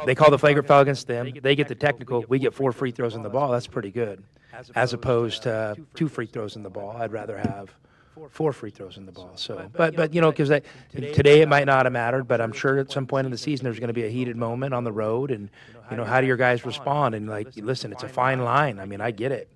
they call the flagrant foul against them, they get the technical, we get 4 free throws on the ball. That's pretty good. as opposed to 2 free throws in the ball. I'd rather have 4 free throws in the ball. So, but because today it might not have mattered, but I'm sure at some point in the season there's going to be a heated moment on the road, and how do your guys respond? And listen, it's a fine line. I mean, I get it.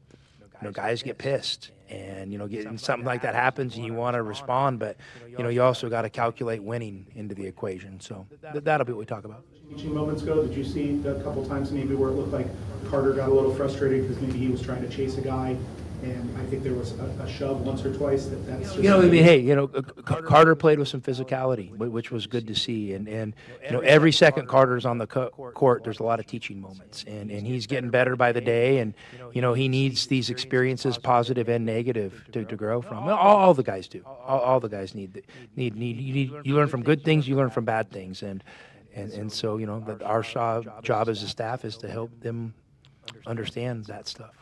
Guys get pissed, and something like that happens, and you want to respond, but you also got to calculate winning into the equation. So that'll be what we talk about. Teaching moments ago, did you see a couple times maybe where it looked like Carter got a little frustrated because maybe he was trying to chase a guy, and I think there was a shove once or twice that's just Carter played with some physicality, which was good to see, and every second Carter's on the court, there's a lot of teaching moments, and he's getting better by the day, and he needs these experiences, positive and negative, to grow from. All the guys do. All the guys need you learn from good things, you learn from bad things, and so our job as a staff is to help them understand that stuff.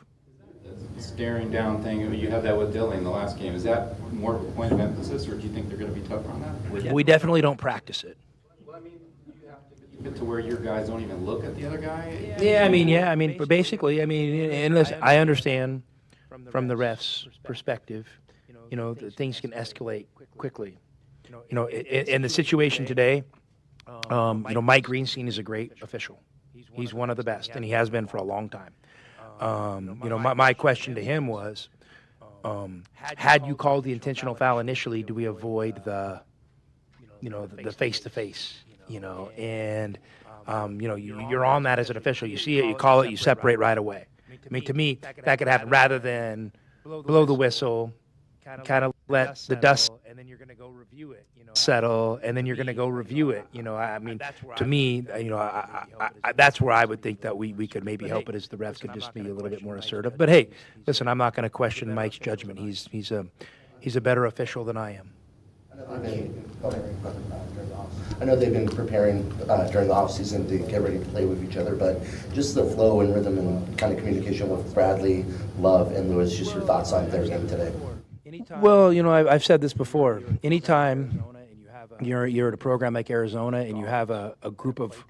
Staring down thing, you had that with Dilly in the last game. Is that more of a point of emphasis, or do you think they're going to be tougher on that? We definitely don't practice it. Well, I mean, you have to get to where your guys don't even look at the other guy? But basically, and listen, I understand from the ref's perspective, that things can escalate quickly. In the situation today, Mike Greenstein is a great official. He's one of the best, and he has been for a long time. My question to him was, had you called the intentional foul initially, do we avoid the face-to-face, and, you're on that as an official. You see it, you call it, you separate right away. To me, that could happen rather than blow the whistle, kind of let the dust and then you're going to go review it. Settle, and then you're going to go review it. To me, that's where I would think that we could maybe help it, is the refs could just be a little bit more assertive. But hey, listen, I'm not going to question Mike's judgment. He's a better official than I am. I know they've been preparing during the offseason to get ready to play with each other, but just the flow and rhythm and kind of communication with Bradley, Love, and Lewis, just your thoughts on their game today. Well, I've said this before. Anytime you're at a program like Arizona and you have a group of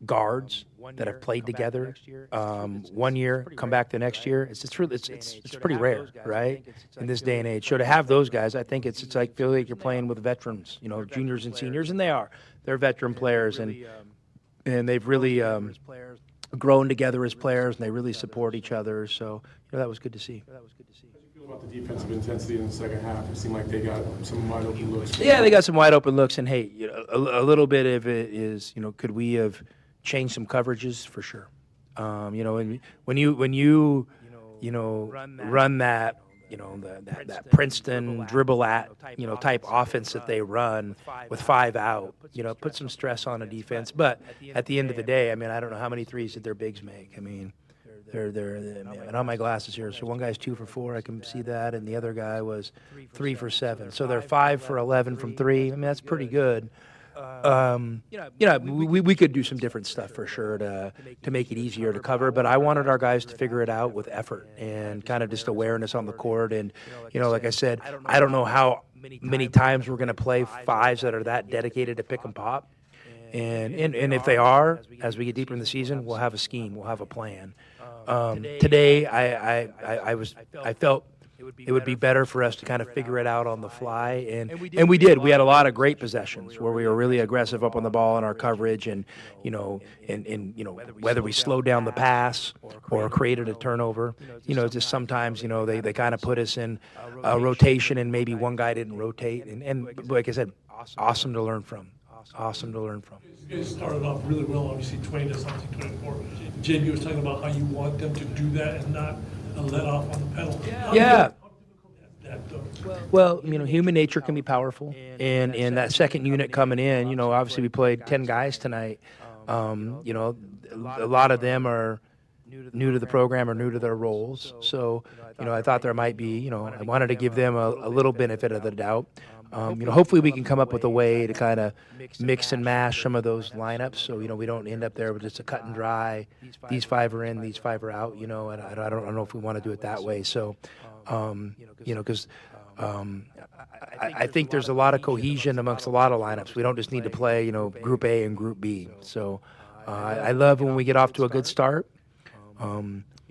guards that have played together 1 year, come back the next year, it's pretty rare, right? In this day and age. So to have those guys, I think it's like feel like you're playing with veterans, juniors and seniors, and they're veteran players, and they've really grown together as players, and they really support each other. So that was good to see. About the defensive intensity in the second half, it seemed like they got some wide open looks. Yeah, they got some wide open looks, and hey, a little bit of it is, could we have changed some coverages? For sure. And when you run that, that Princeton dribble type offense that they run with 5 out, put some stress on a defense. But at the end of the day, I don't know how many threes did their bigs make. And on my glasses here, so one guy's 2 for 4, I can see that, and the other guy was 3 for 7. So they're 5 for 11 from 3. That's pretty good. We could do some different stuff for sure to make it easier to cover, but I wanted our guys to figure it out with effort and kind of just awareness on the court. And like I said, I don't know how many times we're going to play 5s that are that dedicated to pick and pop. And if they are, as we get deeper in the season, we'll have a scheme, we'll have a plan. Today, I felt it would be better for us to kind of figure it out on the fly, and we did. We had a lot of great possessions where we were really aggressive up on the ball in our coverage, and whether we slowed down the pass or created a turnover, just sometimes they kind of put us in a rotation, and maybe one guy didn't rotate, and like I said, awesome to learn from. Awesome to learn from. You guys started off really well, obviously 20 to something, 24. JB was talking about how you want them to do that and not let off on the pedal. Yeah. Well, human nature can be powerful, and that second unit coming in, obviously we played 10 guys tonight. A lot of them are new to the program or new to their roles. So, I thought there might be, I wanted to give them a little benefit of the doubt. Hopefully we can come up with a way to kind of mix and mash some of those lineups, so we don't end up there with just a cut and dry. These 5 are in, these 5 are out. And I don't know if we want to do it that way. So, because I think there's a lot of cohesion amongst a lot of lineups. We don't just need to play, Group A and Group B. So, I love when we get off to a good start.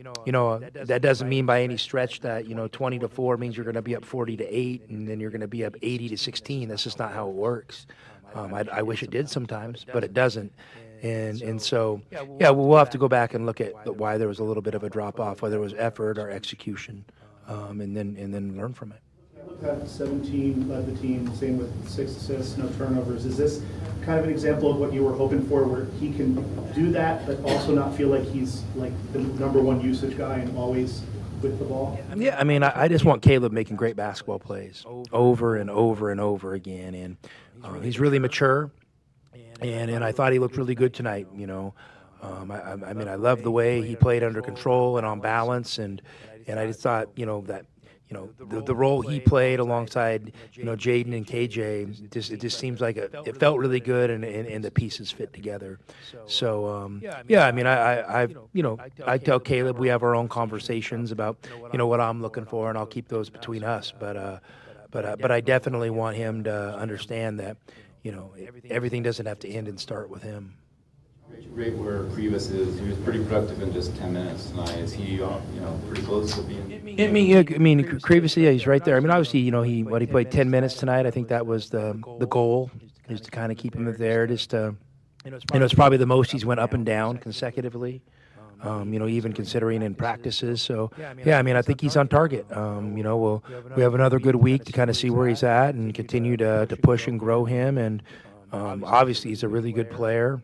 That doesn't mean by any stretch that 20-4 means you're going to be up 40-8, and then you're going to be up 80-16. That's just not how it works. I wish it did sometimes, but it doesn't. And so, we'll have to go back and look at why there was a little bit of a drop off, whether it was effort or execution, and then learn from it. At 17, led the team, same with 6 assists, no turnovers. Is this kind of an example of what you were hoping for, where he can do that, but also not feel like he's like the number one usage guy and always with the ball? Yeah, I mean, I just want Caleb making great basketball plays over and over and over again, and he's really mature, and I thought he looked really good tonight. I mean, I love the way he played under control and on balance, and I just thought, that. The role he played alongside, Jaden and KJ, it just seems like it felt really good, and the pieces fit together. So, I mean, I tell Caleb we have our own conversations about, what I'm looking for, and I'll keep those between us. But I definitely want him to understand that, everything doesn't have to end and start with him. Rate where Previs is, he was pretty productive in just 10 minutes tonight. Is he, pretty close to being? Previs, he's right there. I mean, obviously, he played 10 minutes tonight. I think that was the goal, is to kind of keep him there. Just, it's probably the most he's went up and down consecutively. Even considering in practices. So, I think he's on target. We have another good week to kind of see where he's at and continue to push and grow him. And obviously, he's a really good player.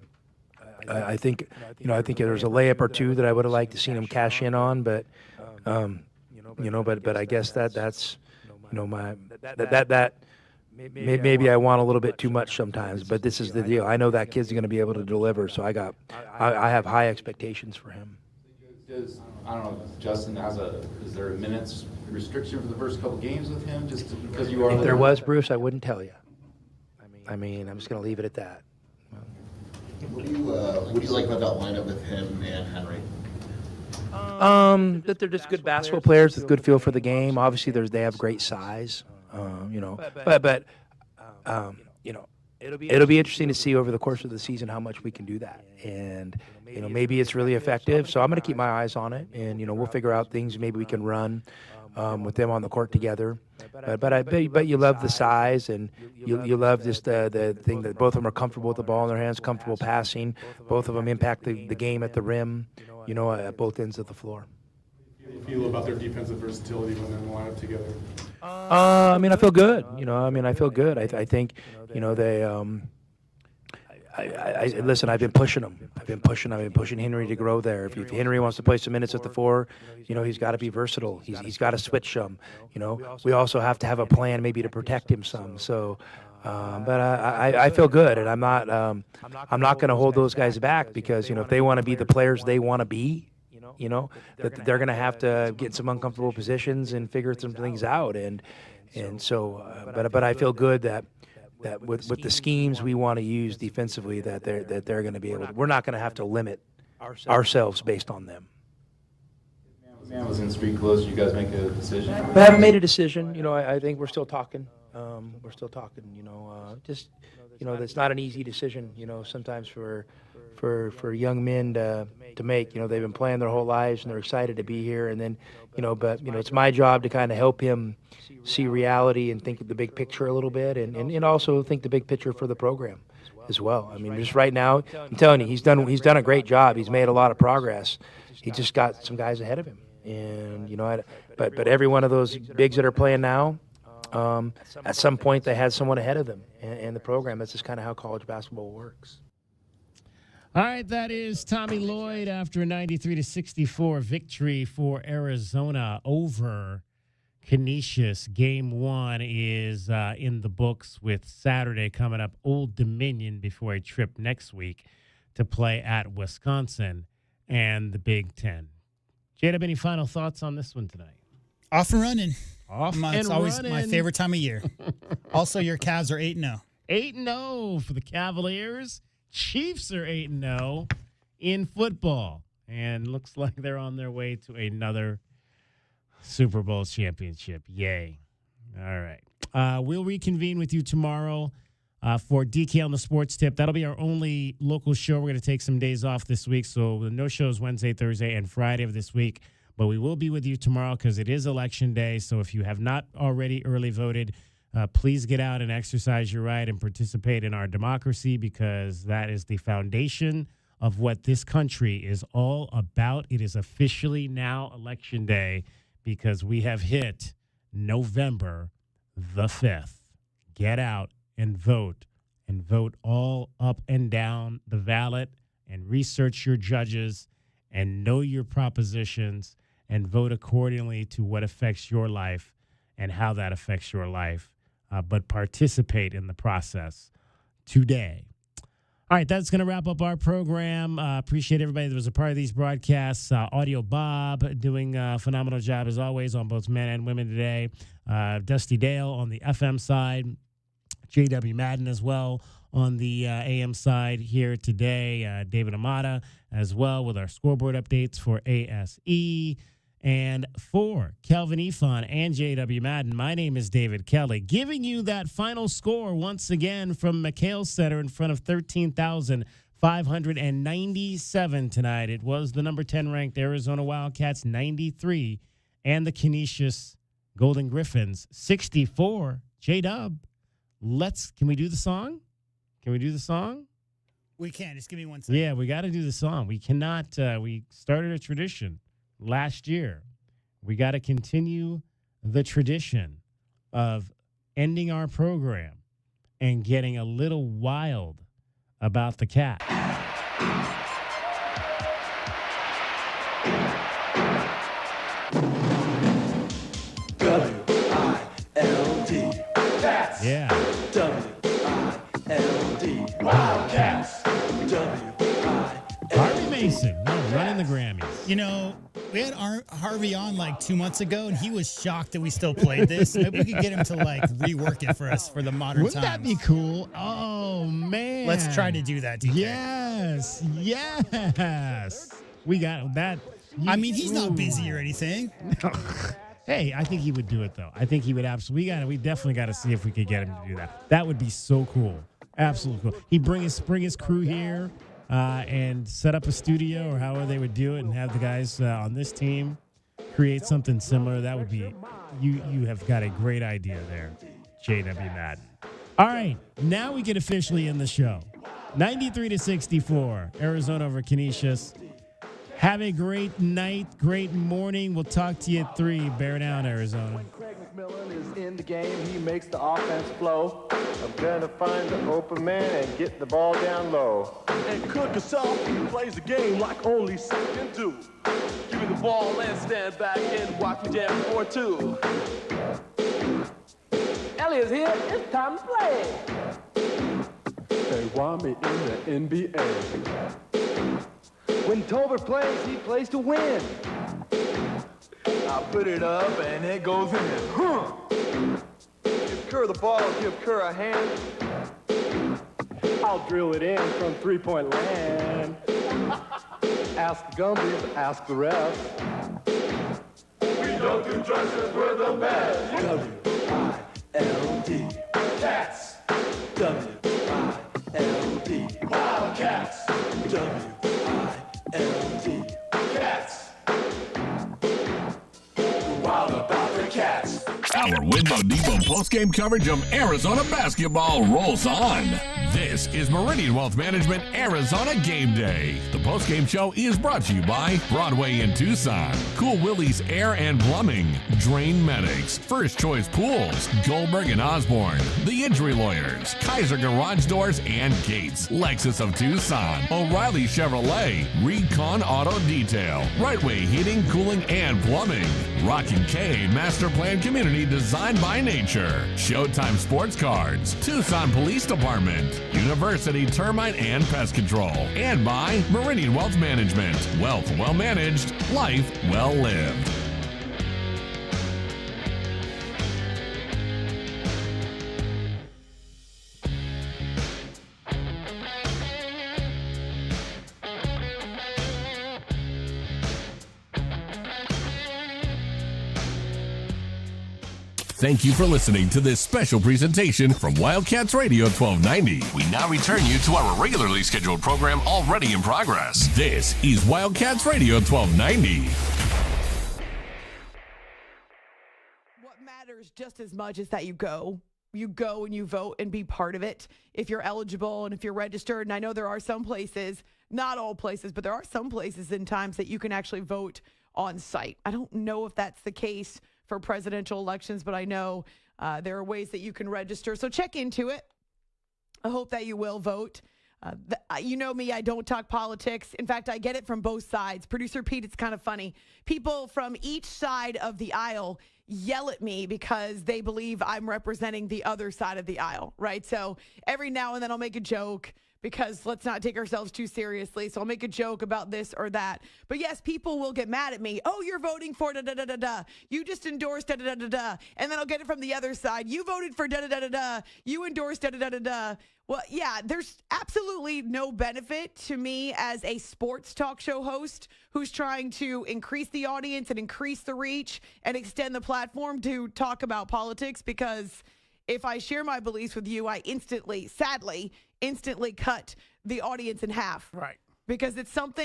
I think there's a layup or two that I would have liked to seen him cash in on, but I guess that's maybe I want a little bit too much sometimes, but this is the deal. I know that kid's going to be able to deliver, so I have high expectations for him. I don't know, Justin is there a minutes restriction for the first couple games with him, just because you are? If there was, Bruce, I wouldn't tell you. I mean, I'm just going to leave it at that. What do you like about that lineup with him and Henry? That they're just good basketball players with good feel for the game. Obviously, they have great size, but it'll be interesting to see over the course of the season how much we can do that, and maybe it's really effective. So I'm going to keep my eyes on it, and we'll figure out things maybe we can run with them on the court together. But you love the size, and you love just the thing that both of them are comfortable with the ball in their hands, comfortable passing. Both of them impact the game at the rim, at both ends of the floor. How do you feel about their defensive versatility when they're in the lineup together? I feel good. I feel good. I think, they. Listen, I've been pushing them. I've been pushing Henry to grow there. If Henry wants to play some minutes at the 4, he's got to be versatile. He's got to switch some. We also have to have a plan maybe to protect him some. So, but I feel good, and I'm not going to hold those guys back, because if they want to be the players they want to be, that they're going to have to get in some uncomfortable positions and figure some things out. And so, but I feel good that with the schemes we want to use defensively, that they're going to be able to, we're not going to have to limit ourselves based on them. Man was in street clothes. You guys make a decision? We haven't made a decision. I think we're still talking. It's not an easy decision. Sometimes for young men to make. They've been playing their whole lives and they're excited to be here. And then, but it's my job to kind of help him see reality and think of the big picture a little bit, and also think the big picture for the program as well. I mean, just right now, I'm telling you, he's done a great job. He's made a lot of progress. He just got some guys ahead of him, and but every one of those bigs that are playing now, at some point they had someone ahead of them in the program. That's just kind of how college basketball works. All right, that is Tommy Lloyd after a 93-64 victory for Arizona over Canisius. Game 1 is in the books, with Saturday coming up, Old Dominion, before a trip next week to play at Wisconsin and the Big Ten. J-Dub, any final thoughts on this one tonight? Off and running. It's always my favorite time of year. Also, your Cavs are 8-0. 8-0 for the Cavaliers. Chiefs are 8-0 in football, and looks like they're on their way to another Super Bowl championship. Yay. All right. We'll reconvene with you tomorrow For DK on the Sports Tip. That'll be our only local show. We're going to take some days off this week, so no shows Wednesday, Thursday, and Friday of this week. But we will be with you tomorrow because it is Election Day. So if you have not already early voted, please get out and exercise your right and participate in our democracy, because that is the foundation of what this country is all about. It is officially now Election Day because we have hit November the 5th. Get out and vote all up and down the ballot, and research your judges and know your propositions and vote accordingly to what affects your life and how that affects your life. But participate in the process today. All right, that's going to wrap up our program. Appreciate everybody that was a part of these broadcasts. Audio Bob doing a phenomenal job, as always, on both men and women today. Dusty Dale on the FM side. J.W. Madden as well on the AM side here today. David Amata as well with our scoreboard updates for ASE. And for Kelvin Efon and J.W. Madden, my name is David Kelly, giving you that final score once again from McKale Center in front of 13,597 tonight. It was the number 10 ranked Arizona Wildcats 93 and the Canisius Golden Griffins 64. J-Dub, can we do the song? Can we do the song? We can. Just give me 1 second. Yeah, we got to do the song. We cannot, we started a tradition last year. We got to continue the tradition of ending our program and getting a little wild about the cat. W-I-L-D. Cats. Yeah. W-I-L-D. Wildcats. W-I-L-D. Harvey Mason, running the Grammys. You know, we had Harvey on like 2 months ago, and he was shocked that we still played this. Maybe we could get him to like rework it for us for the modern Wouldn't times. that be cool? Oh, man. Let's try to do that, DK. Yes. We got that. I mean, he's not busy or anything. Hey, I think he would do it, though. I think he would absolutely. We definitely got to see if we could get him to do that. That would be so cool. Absolutely cool. He'd bring his crew here and set up a studio or however they would do it, and have the guys on this team create something similar. That would be, you have got a great idea there, J.W. Madden. All right, now we can officially end the show. 93-64, Arizona over Canisius. Have a great night, great morning. We'll talk to you at 3. Bear down, Arizona. Craig McMillan is in the game. He makes the offense flow. I'm gonna find the open man and get the ball down low. And Cook himself plays the game like only Seth can do. Give me the ball and stand back and watch me jam 4-2. Elliott's here. It's time to play. They want me in the NBA. When Tolbert plays, he plays to win. I put it up and it goes in. Huh. Give Kerr the ball, give Kerr a hand. I'll drill it in from three-point land. Ask the Gumbies, ask the refs. We don't do drugs 'cause we're the best. W-I-L-D. Cats. W-I-L-D. Wildcats. W-I-L-D. Cats. Wild about the Cats. Our Window Depot postgame coverage of Arizona basketball rolls on. This is Meridian Wealth Management Arizona Game Day. The postgame show is brought to you by Broadway in Tucson, Cool Willie's Air and Plumbing, Drain Medics, First Choice Pools, Goldberg and Osborne, The Injury Lawyers, Kaiser Garage Doors and Gates, Lexus of Tucson, O'Reilly Chevrolet, Recon Auto Detail, Right Way Heating, Cooling and Plumbing, Rockin' K Master Plan Community designed by nature, Showtime Sports Cards, Tucson Police Department, University Termite and Pest Control, and by Meridian Wealth Management. Wealth well managed, life well lived. Thank you for listening to this special presentation from Wildcats Radio 1290. We now return you to our regularly scheduled program already in progress. This is Wildcats Radio 1290. What matters just as much is that you go and you vote and be part of it if you're eligible and if you're registered. And I know there are some places, not all places, but there are some places and times that you can actually vote on site. I don't know if that's the case for presidential elections, but I know there are ways that you can register. So check into it. I hope that you will vote. You know me, I don't talk politics. In fact, I get it from both sides. Producer Pete, it's kind of funny. People from each side of the aisle yell at me because they believe I'm representing the other side of the aisle, right? So every now and then I'll make a joke because let's not take ourselves too seriously. So I'll make a joke about this or that. But yes, people will get mad at me. Oh, you're voting for da-da-da-da-da. You just endorsed da-da-da-da-da. And then I'll get it from the other side. You voted for da-da-da-da-da. You endorsed da-da-da-da-da. Well, yeah, there's absolutely no benefit to me as a sports talk show host who's trying to increase the audience and increase the reach and extend the platform to talk about politics, because if I share my beliefs with you, I sadly cut the audience in half. Right. Because it's some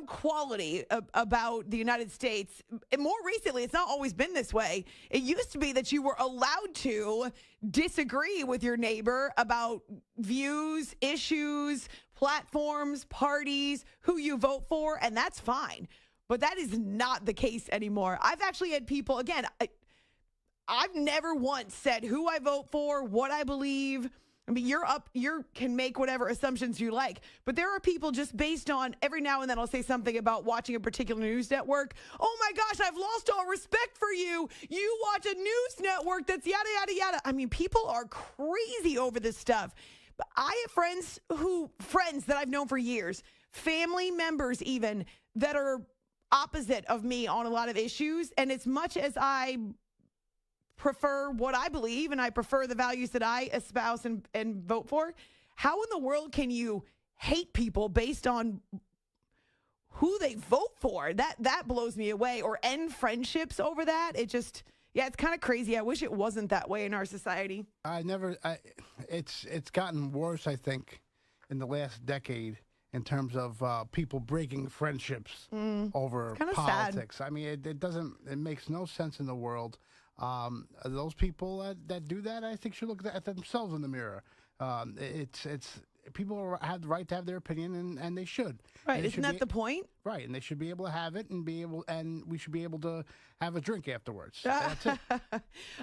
quality about the United States. And more recently, it's not always been this way. It used to be that you were allowed to disagree with your neighbor about views, issues, platforms, parties, who you vote for, and that's fine. But that is not the case anymore. I've actually had people, again, I've never once said who I vote for, what I believe. I mean, you can make whatever assumptions you like, but there are people just based on every now and then I'll say something about watching a particular news network. Oh my gosh, I've lost all respect for you. You watch a news network that's yada, yada, yada. I mean, people are crazy over this stuff. But I have friends that I've known for years, family members even, that are opposite of me on a lot of issues. And as much as I prefer what I believe and I prefer the values that I espouse and vote for, how in the world can you hate people based on who they vote for? That blows me away. Or end friendships over that. It's kind of crazy. I wish it wasn't that way in our society. It's gotten worse, I think, in the last decade in terms of people breaking friendships over politics. Sad. I mean, it makes no sense in the world. Those people that do that, I think, should look at themselves in the mirror. People have the right to have their opinion, and they should. Right? Isn't that the point? Right, and they should be able to have it, and we should be able to have a drink afterwards. That's it.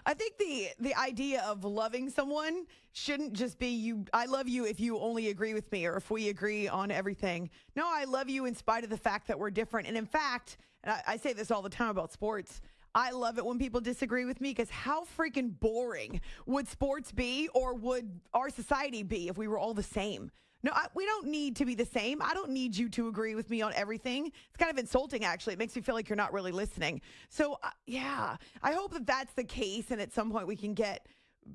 I think the idea of loving someone shouldn't just be I love you if you only agree with me or if we agree on everything. No, I love you in spite of the fact that we're different. And in fact, and I say this all the time about sports, I love it when people disagree with me, because how freaking boring would sports be, or would our society be, if we were all the same? No, we don't need to be the same. I don't need you to agree with me on everything. It's kind of insulting, actually. It makes me feel like you're not really listening. So, yeah, I hope that that's the case, and at some point we can get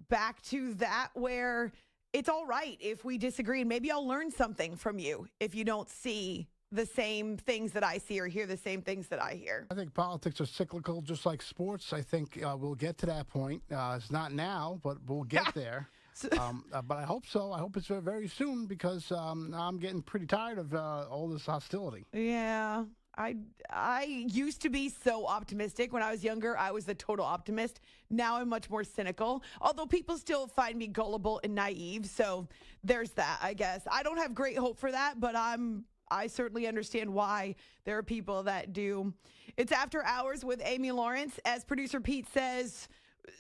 back to that where it's all right if we disagree, and maybe I'll learn something from you if you don't see the same things that I see or hear the same things that I hear. I think politics are cyclical, just like sports. I think we'll get to that point. It's not now, but we'll get there. But I hope so. I hope it's very soon, because I'm getting pretty tired of all this hostility. Yeah. I used to be so optimistic. When I was younger, I was the total optimist. Now I'm much more cynical, although people still find me gullible and naive. So there's that, I guess. I don't have great hope for that, but I certainly understand why there are people that do. It's After Hours with Amy Lawrence. As producer Pete says,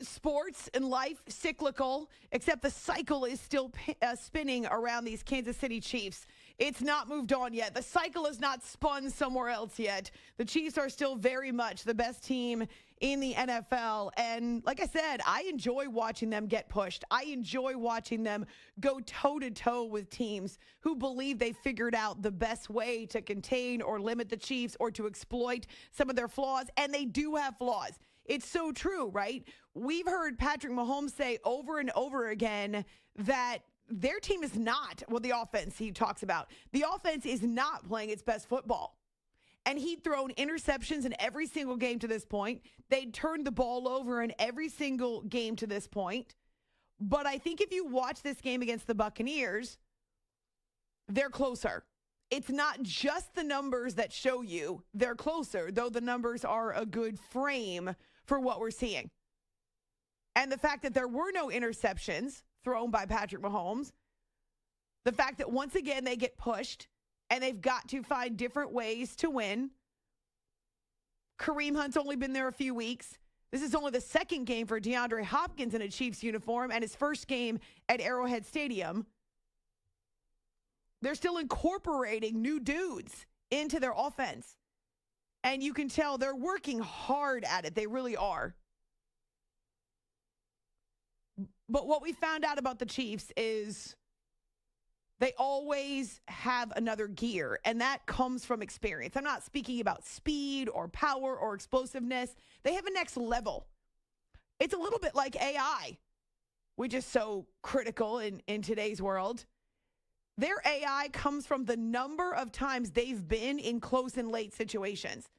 sports and life cyclical, except the cycle is still spinning around these Kansas City Chiefs. It's not moved on yet. The cycle has not spun somewhere else yet. The Chiefs are still very much the best team in the NFL. And like I said, I enjoy watching them get pushed. I enjoy watching them go toe-to-toe with teams who believe they figured out the best way to contain or limit the Chiefs or to exploit some of their flaws. And they do have flaws. It's so true, right? We've heard Patrick Mahomes say over and over again that their team is not, well, the offense he talks about, the offense is not playing its best football. And he'd thrown interceptions in every single game to this point. They'd turned the ball over in every single game to this point. But I think if you watch this game against the Buccaneers, they're closer. It's not just the numbers that show you they're closer, though the numbers are a good frame for what we're seeing. And the fact that there were no interceptions thrown by Patrick Mahomes, the fact that once again they get pushed and they've got to find different ways to win. Kareem Hunt's only been there a few weeks. This is only the second game for DeAndre Hopkins in a Chiefs uniform and his first game at Arrowhead Stadium. They're still incorporating new dudes into their offense. And you can tell they're working hard at it. They really are. But what we found out about the Chiefs is they always have another gear, and that comes from experience. I'm not speaking about speed or power or explosiveness. They have a next level. It's a little bit like AI, which is so critical in today's world. Their AI comes from the number of times they've been in close and late situations.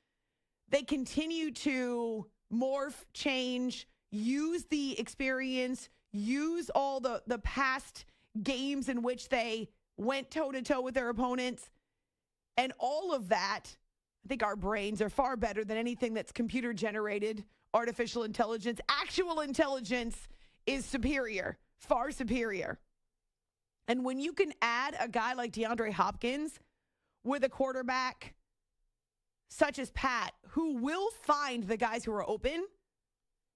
They continue to morph, change, use the experience, use all the past games in which they went toe-to-toe with their opponents. And all of that, I think our brains are far better than anything that's computer-generated, artificial intelligence. Actual intelligence is superior, far superior. And when you can add a guy like DeAndre Hopkins with a quarterback such as Pat, who will find the guys who are open,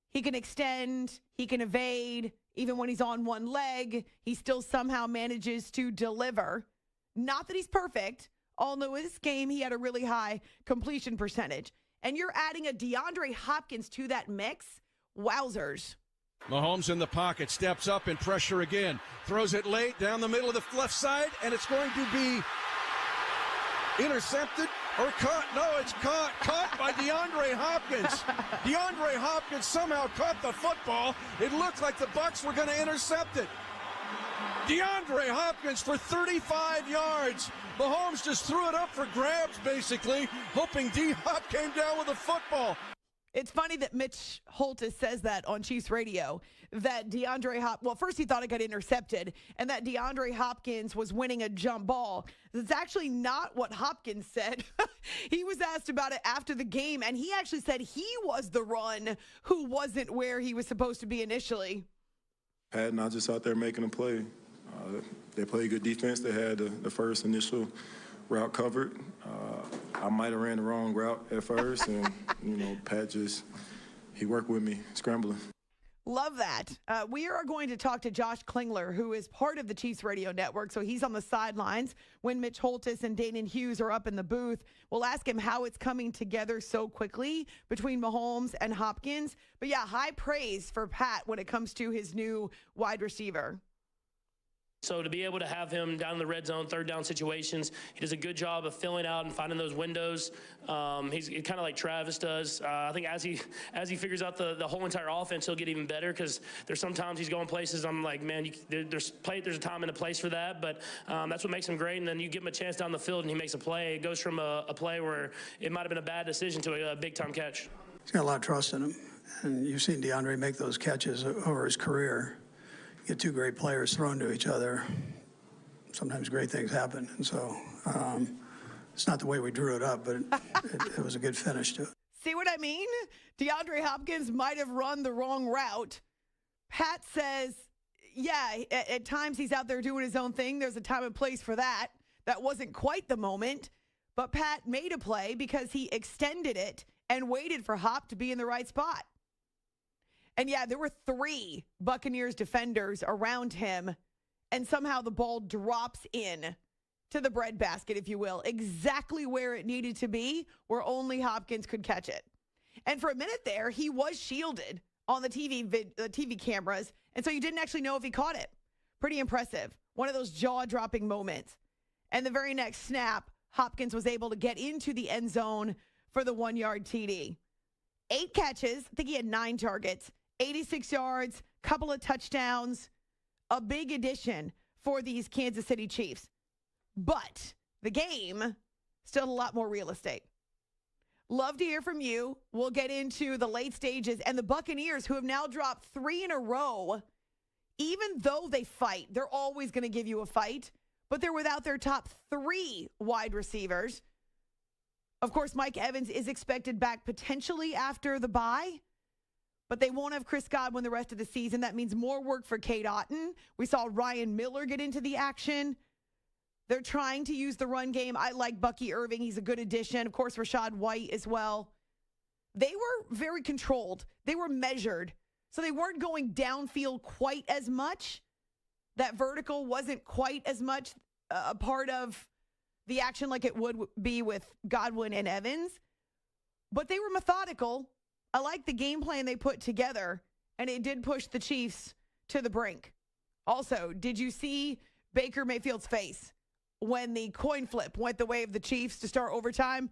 he can extend, he can evade. Even when he's on one leg, he still somehow manages to deliver. Not that he's perfect, although in this game he had a really high completion percentage. And you're adding a DeAndre Hopkins to that mix. Wowzers. Mahomes in the pocket, steps up in pressure again, throws it late down the middle of the left side, and it's going to be intercepted or caught. No, it's caught by DeAndre Hopkins. DeAndre Hopkins somehow caught the football. It looked like the Bucs were going to intercept it. DeAndre Hopkins for 35 yards. Mahomes just threw it up for grabs, basically, hoping D-Hop came down with the football. It's funny that Mitch Holtis says that on Chiefs radio, that DeAndre Hopkins, well, first he thought it got intercepted, and that DeAndre Hopkins was winning a jump ball. That's actually not what Hopkins said. He was asked about it after the game, and he actually said he was the run who wasn't where he was supposed to be initially. Pat and I just out there making a play. They played good defense. They had the first initial route covered. I might have ran the wrong route at first, and, Pat he worked with me, scrambling. Love that. We are going to talk to Josh Klingler, who is part of the Chiefs radio network. So he's on the sidelines when Mitch Holtis and Danon Hughes are up in the booth. We'll ask him how it's coming together so quickly between Mahomes and Hopkins. But yeah, high praise for Pat when it comes to his new wide receiver. So to be able to have him down in the red zone, third down situations, he does a good job of filling out and finding those windows. He's kind of like Travis does. I think as he figures out the whole entire offense, he'll get even better, because there's sometimes he's going places I'm like, man, there's a time and a place for that, but that's what makes him great. And then you give him a chance down the field and he makes a play. It goes from a play where it might have been a bad decision to a big-time catch. He's got a lot of trust in him, and you've seen DeAndre make those catches over his career. Get two great players thrown to each other, sometimes great things happen. And so it's not the way we drew it up, but it was a good finish to it. See what I mean? DeAndre Hopkins might have run the wrong route. Pat says, yeah, at times he's out there doing his own thing. There's a time and place for that. That wasn't quite the moment. But Pat made a play because he extended it and waited for Hop to be in the right spot. And yeah, there were 3 Buccaneers defenders around him, and somehow the ball drops in to the breadbasket, if you will, exactly where it needed to be, where only Hopkins could catch it. And for a minute there, he was shielded on the TV cameras, and so you didn't actually know if he caught it. Pretty impressive. One of those jaw-dropping moments. And the very next snap, Hopkins was able to get into the end zone for the 1-yard TD. 8 catches. I think he had 9 targets. 86 yards, couple of touchdowns, a big addition for these Kansas City Chiefs. But the game still had a lot more real estate. Love to hear from you. We'll get into the late stages and the Buccaneers, who have now dropped 3 in a row. Even though they fight, they're always going to give you a fight, but they're without their top 3 wide receivers. Of course, Mike Evans is expected back potentially after the bye, but they won't have Chris Godwin the rest of the season. That means more work for Cade Otton. We saw Ryan Miller get into the action. They're trying to use the run game. I like Bucky Irving. He's a good addition. Of course, Rashad White as well. They were very controlled. They were measured. So they weren't going downfield quite as much. That vertical wasn't quite as much a part of the action like it would be with Godwin and Evans. But they were methodical. I like the game plan they put together, and it did push the Chiefs to the brink. Also, did you see Baker Mayfield's face when the coin flip went the way of the Chiefs to start overtime?